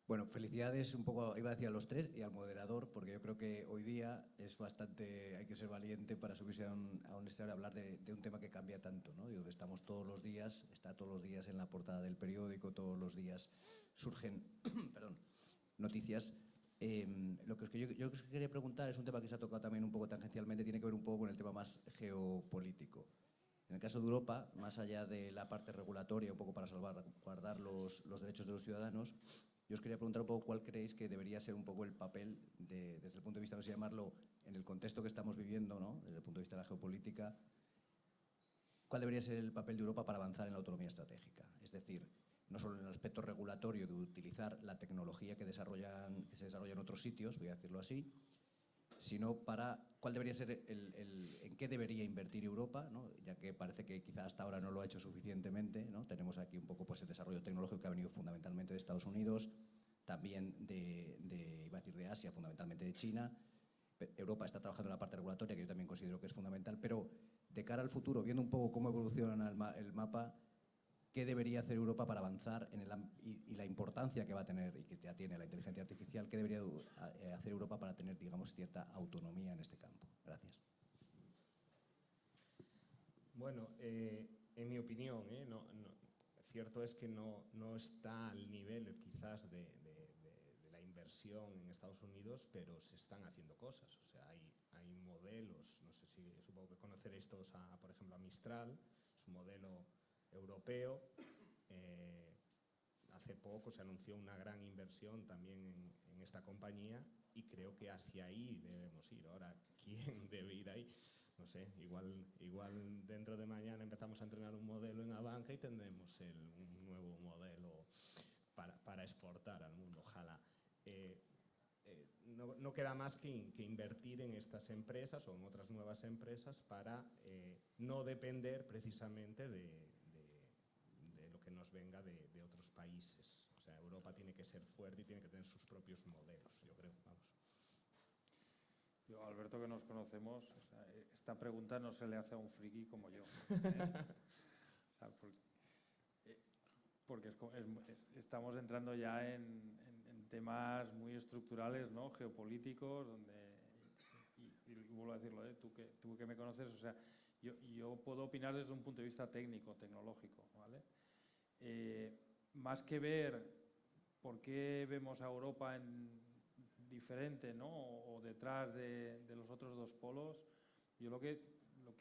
Bueno, felicidades un poco, iba a decir a los tres y al moderador, porque yo creo que hoy día hay que ser valiente para subirse a un escenario y hablar de un tema que cambia tanto, ¿no? Digo, estamos todos los días, está todos los días en la portada del periódico, todos los días surgen noticias Lo que yo os quería preguntar es un tema que se ha tocado también un poco tangencialmente, tiene que ver un poco con el tema más geopolítico. En el caso de Europa, más allá de la parte regulatoria, un poco para salvaguardar los derechos de los ciudadanos, yo os quería preguntar un poco cuál creéis que debería ser un poco el papel, desde el punto de vista, no sé llamarlo, en el contexto que estamos viviendo, ¿no? Desde el punto de vista de la geopolítica, cuál debería ser el papel de Europa para avanzar en la autonomía estratégica. Es decir, no solo en el aspecto regulatorio de utilizar la tecnología que se desarrolla en otros sitios, voy a decirlo así, sino para cuál debería ser en qué debería invertir Europa, ¿no? Ya que parece que quizá hasta ahora no lo ha hecho suficientemente, ¿no? Tenemos aquí un poco pues, el desarrollo tecnológico que ha venido fundamentalmente de Estados Unidos, también iba a decir de Asia, fundamentalmente de China. Europa está trabajando en la parte regulatoria, que yo también considero que es fundamental, pero de cara al futuro, viendo un poco cómo evoluciona el mapa, ¿qué debería hacer Europa para avanzar y la importancia que va a tener y que ya tiene la inteligencia artificial? ¿Qué debería hacer Europa para tener, digamos, cierta autonomía en este campo? Gracias. Bueno, en mi opinión, cierto es que no está al nivel quizás de la inversión en Estados Unidos, pero se están haciendo cosas. O sea, hay modelos, no sé si, supongo que conoceréis todos, por ejemplo, a Mistral, es un modelo europeo. Hace poco se anunció una gran inversión también en esta compañía y creo que hacia ahí debemos ir. Ahora, ¿quién debe ir ahí? No sé, igual dentro de mañana empezamos a entrenar un modelo en Abanca y tendremos un nuevo modelo para exportar al mundo, ojalá. No queda más que invertir en estas empresas o en otras nuevas empresas para no depender precisamente de lo que nos venga de otros países. O sea, Europa tiene que ser fuerte y tiene que tener sus propios modelos, yo creo, vamos. Yo, Alberto, que nos conocemos, o sea, esta pregunta no se le hace a un friki como yo. O sea, porque estamos entrando ya en temas muy estructurales, ¿no? Geopolíticos, donde, y vuelvo a decirlo, tú que me conoces, o sea, yo puedo opinar desde un punto de vista técnico, tecnológico, ¿vale? Más que ver por qué vemos a Europa diferente, ¿no? o detrás de los otros dos polos, yo lo que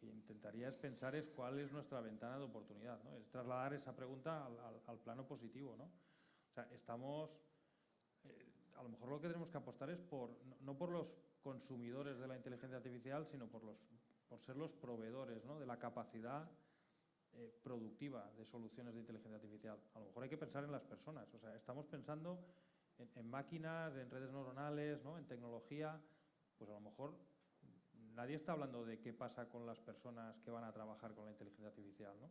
intentaría es pensar cuál es nuestra ventana de oportunidad, ¿no? Es trasladar esa pregunta al plano positivo, ¿no? O sea, a lo mejor lo que tenemos que apostar es no por los consumidores de la inteligencia artificial, sino por ser los proveedores, ¿no? De la capacidad productiva de soluciones de inteligencia artificial. A lo mejor hay que pensar en las personas. O sea, estamos pensando en máquinas, en redes neuronales, ¿no? En tecnología. Pues a lo mejor nadie está hablando de qué pasa con las personas que van a trabajar con la inteligencia artificial, ¿no?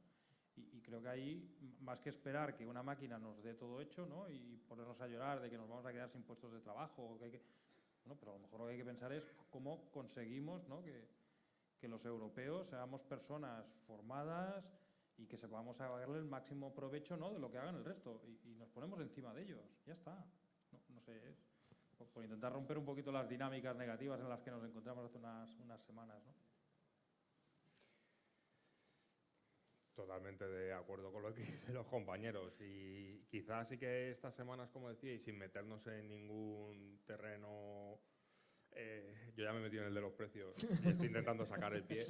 Y creo que ahí, más que esperar que una máquina nos dé todo hecho, ¿no? Y ponernos a llorar de que nos vamos a quedar sin puestos de trabajo, o bueno, pero a lo mejor lo que hay que pensar es cómo conseguimos, ¿no? que los europeos seamos personas formadas y que sepamos sacarle el máximo provecho, ¿no? De lo que hagan el resto, y nos ponemos encima de ellos, ya está. No sé, por intentar romper un poquito las dinámicas negativas en las que nos encontramos hace unas semanas, ¿no? Totalmente de acuerdo con lo que dicen los compañeros, y quizás sí que estas semanas, como decía, y sin meternos en ningún terreno, yo ya me he metido en el de los precios y estoy intentando sacar el pie.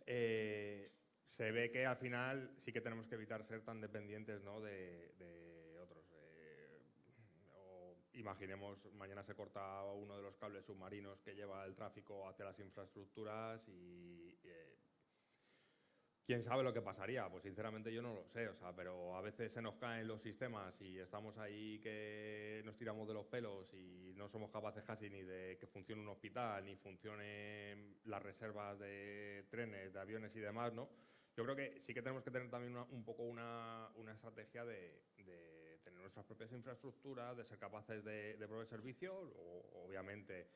Se ve que al final sí que tenemos que evitar ser tan dependientes, ¿no? de otros. Imaginemos, mañana se corta uno de los cables submarinos que lleva el tráfico hacia las infraestructuras y ¿quién sabe lo que pasaría? Pues sinceramente yo no lo sé, o sea, pero a veces se nos caen los sistemas y estamos ahí que nos tiramos de los pelos y no somos capaces casi ni de que funcione un hospital, ni funcionen las reservas de trenes, de aviones y demás, ¿no? Yo creo que sí que tenemos que tener también un poco una estrategia de tener nuestras propias infraestructuras, de ser capaces de proveer servicios. Obviamente,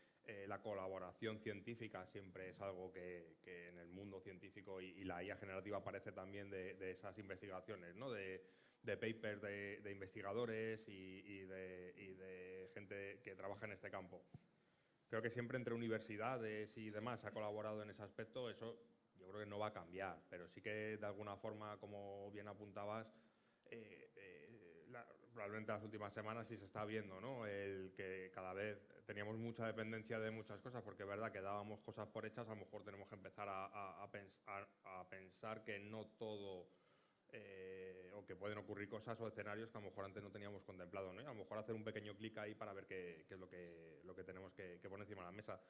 la colaboración científica siempre es algo que en el mundo científico y la IA generativa aparece también de esas investigaciones, ¿no? De papers de investigadores y de gente que trabaja en este campo. Creo que siempre entre universidades y demás se ha colaborado en ese aspecto. Eso yo creo que no va a cambiar, pero sí que de alguna forma, como bien apuntabas, probablemente las últimas semanas sí se está viendo, ¿no? El que cada vez teníamos mucha dependencia de muchas cosas, porque es verdad que dábamos cosas por hechas, a lo mejor tenemos que empezar a pensar que no todo, o que pueden ocurrir cosas o escenarios que a lo mejor antes no teníamos contemplado, ¿no? Y a lo mejor hacer un pequeño clic ahí para ver qué es lo que tenemos que poner encima de la mesa.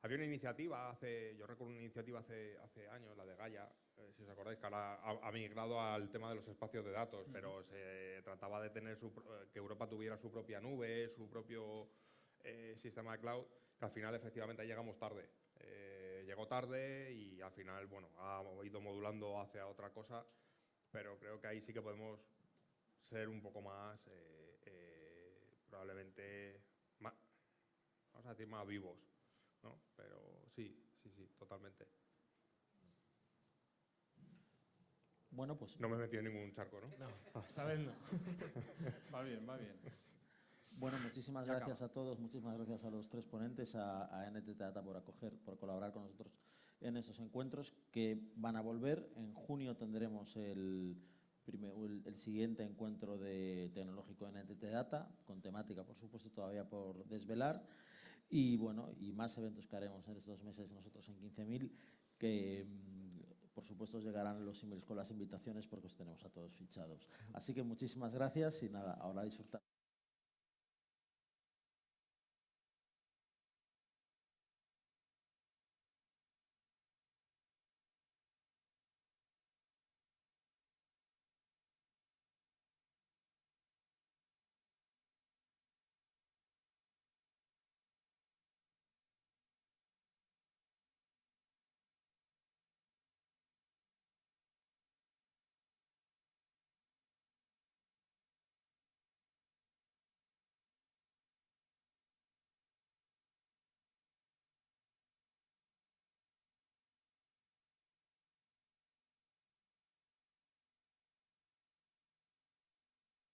Había una iniciativa, yo recuerdo una iniciativa hace años, la de Gaia, si os acordáis, que ahora ha migrado al tema de los espacios de datos, pero se trataba de tener que Europa tuviera su propia nube, su propio sistema de cloud, que al final efectivamente ahí llegamos tarde. Llegó tarde y al final, bueno, ha ido modulando hacia otra cosa, pero creo que ahí sí que podemos ser un poco más, probablemente, vamos a decir, más vivos, ¿no? Pero sí, totalmente. Bueno, pues... No me he metido en ningún charco, ¿no? No, esta vez no. Va bien, va bien. Bueno, muchísimas gracias a todos, muchísimas gracias a los tres ponentes, a NTT Data por colaborar con nosotros en esos encuentros que van a volver. En junio tendremos el siguiente encuentro tecnológico de NTT Data, con temática, por supuesto, todavía por desvelar. Y bueno, y más eventos que haremos en estos meses nosotros en 15.000, que por supuesto os llegarán los emails con las invitaciones porque os tenemos a todos fichados. Así que muchísimas gracias y nada, ahora disfrutar.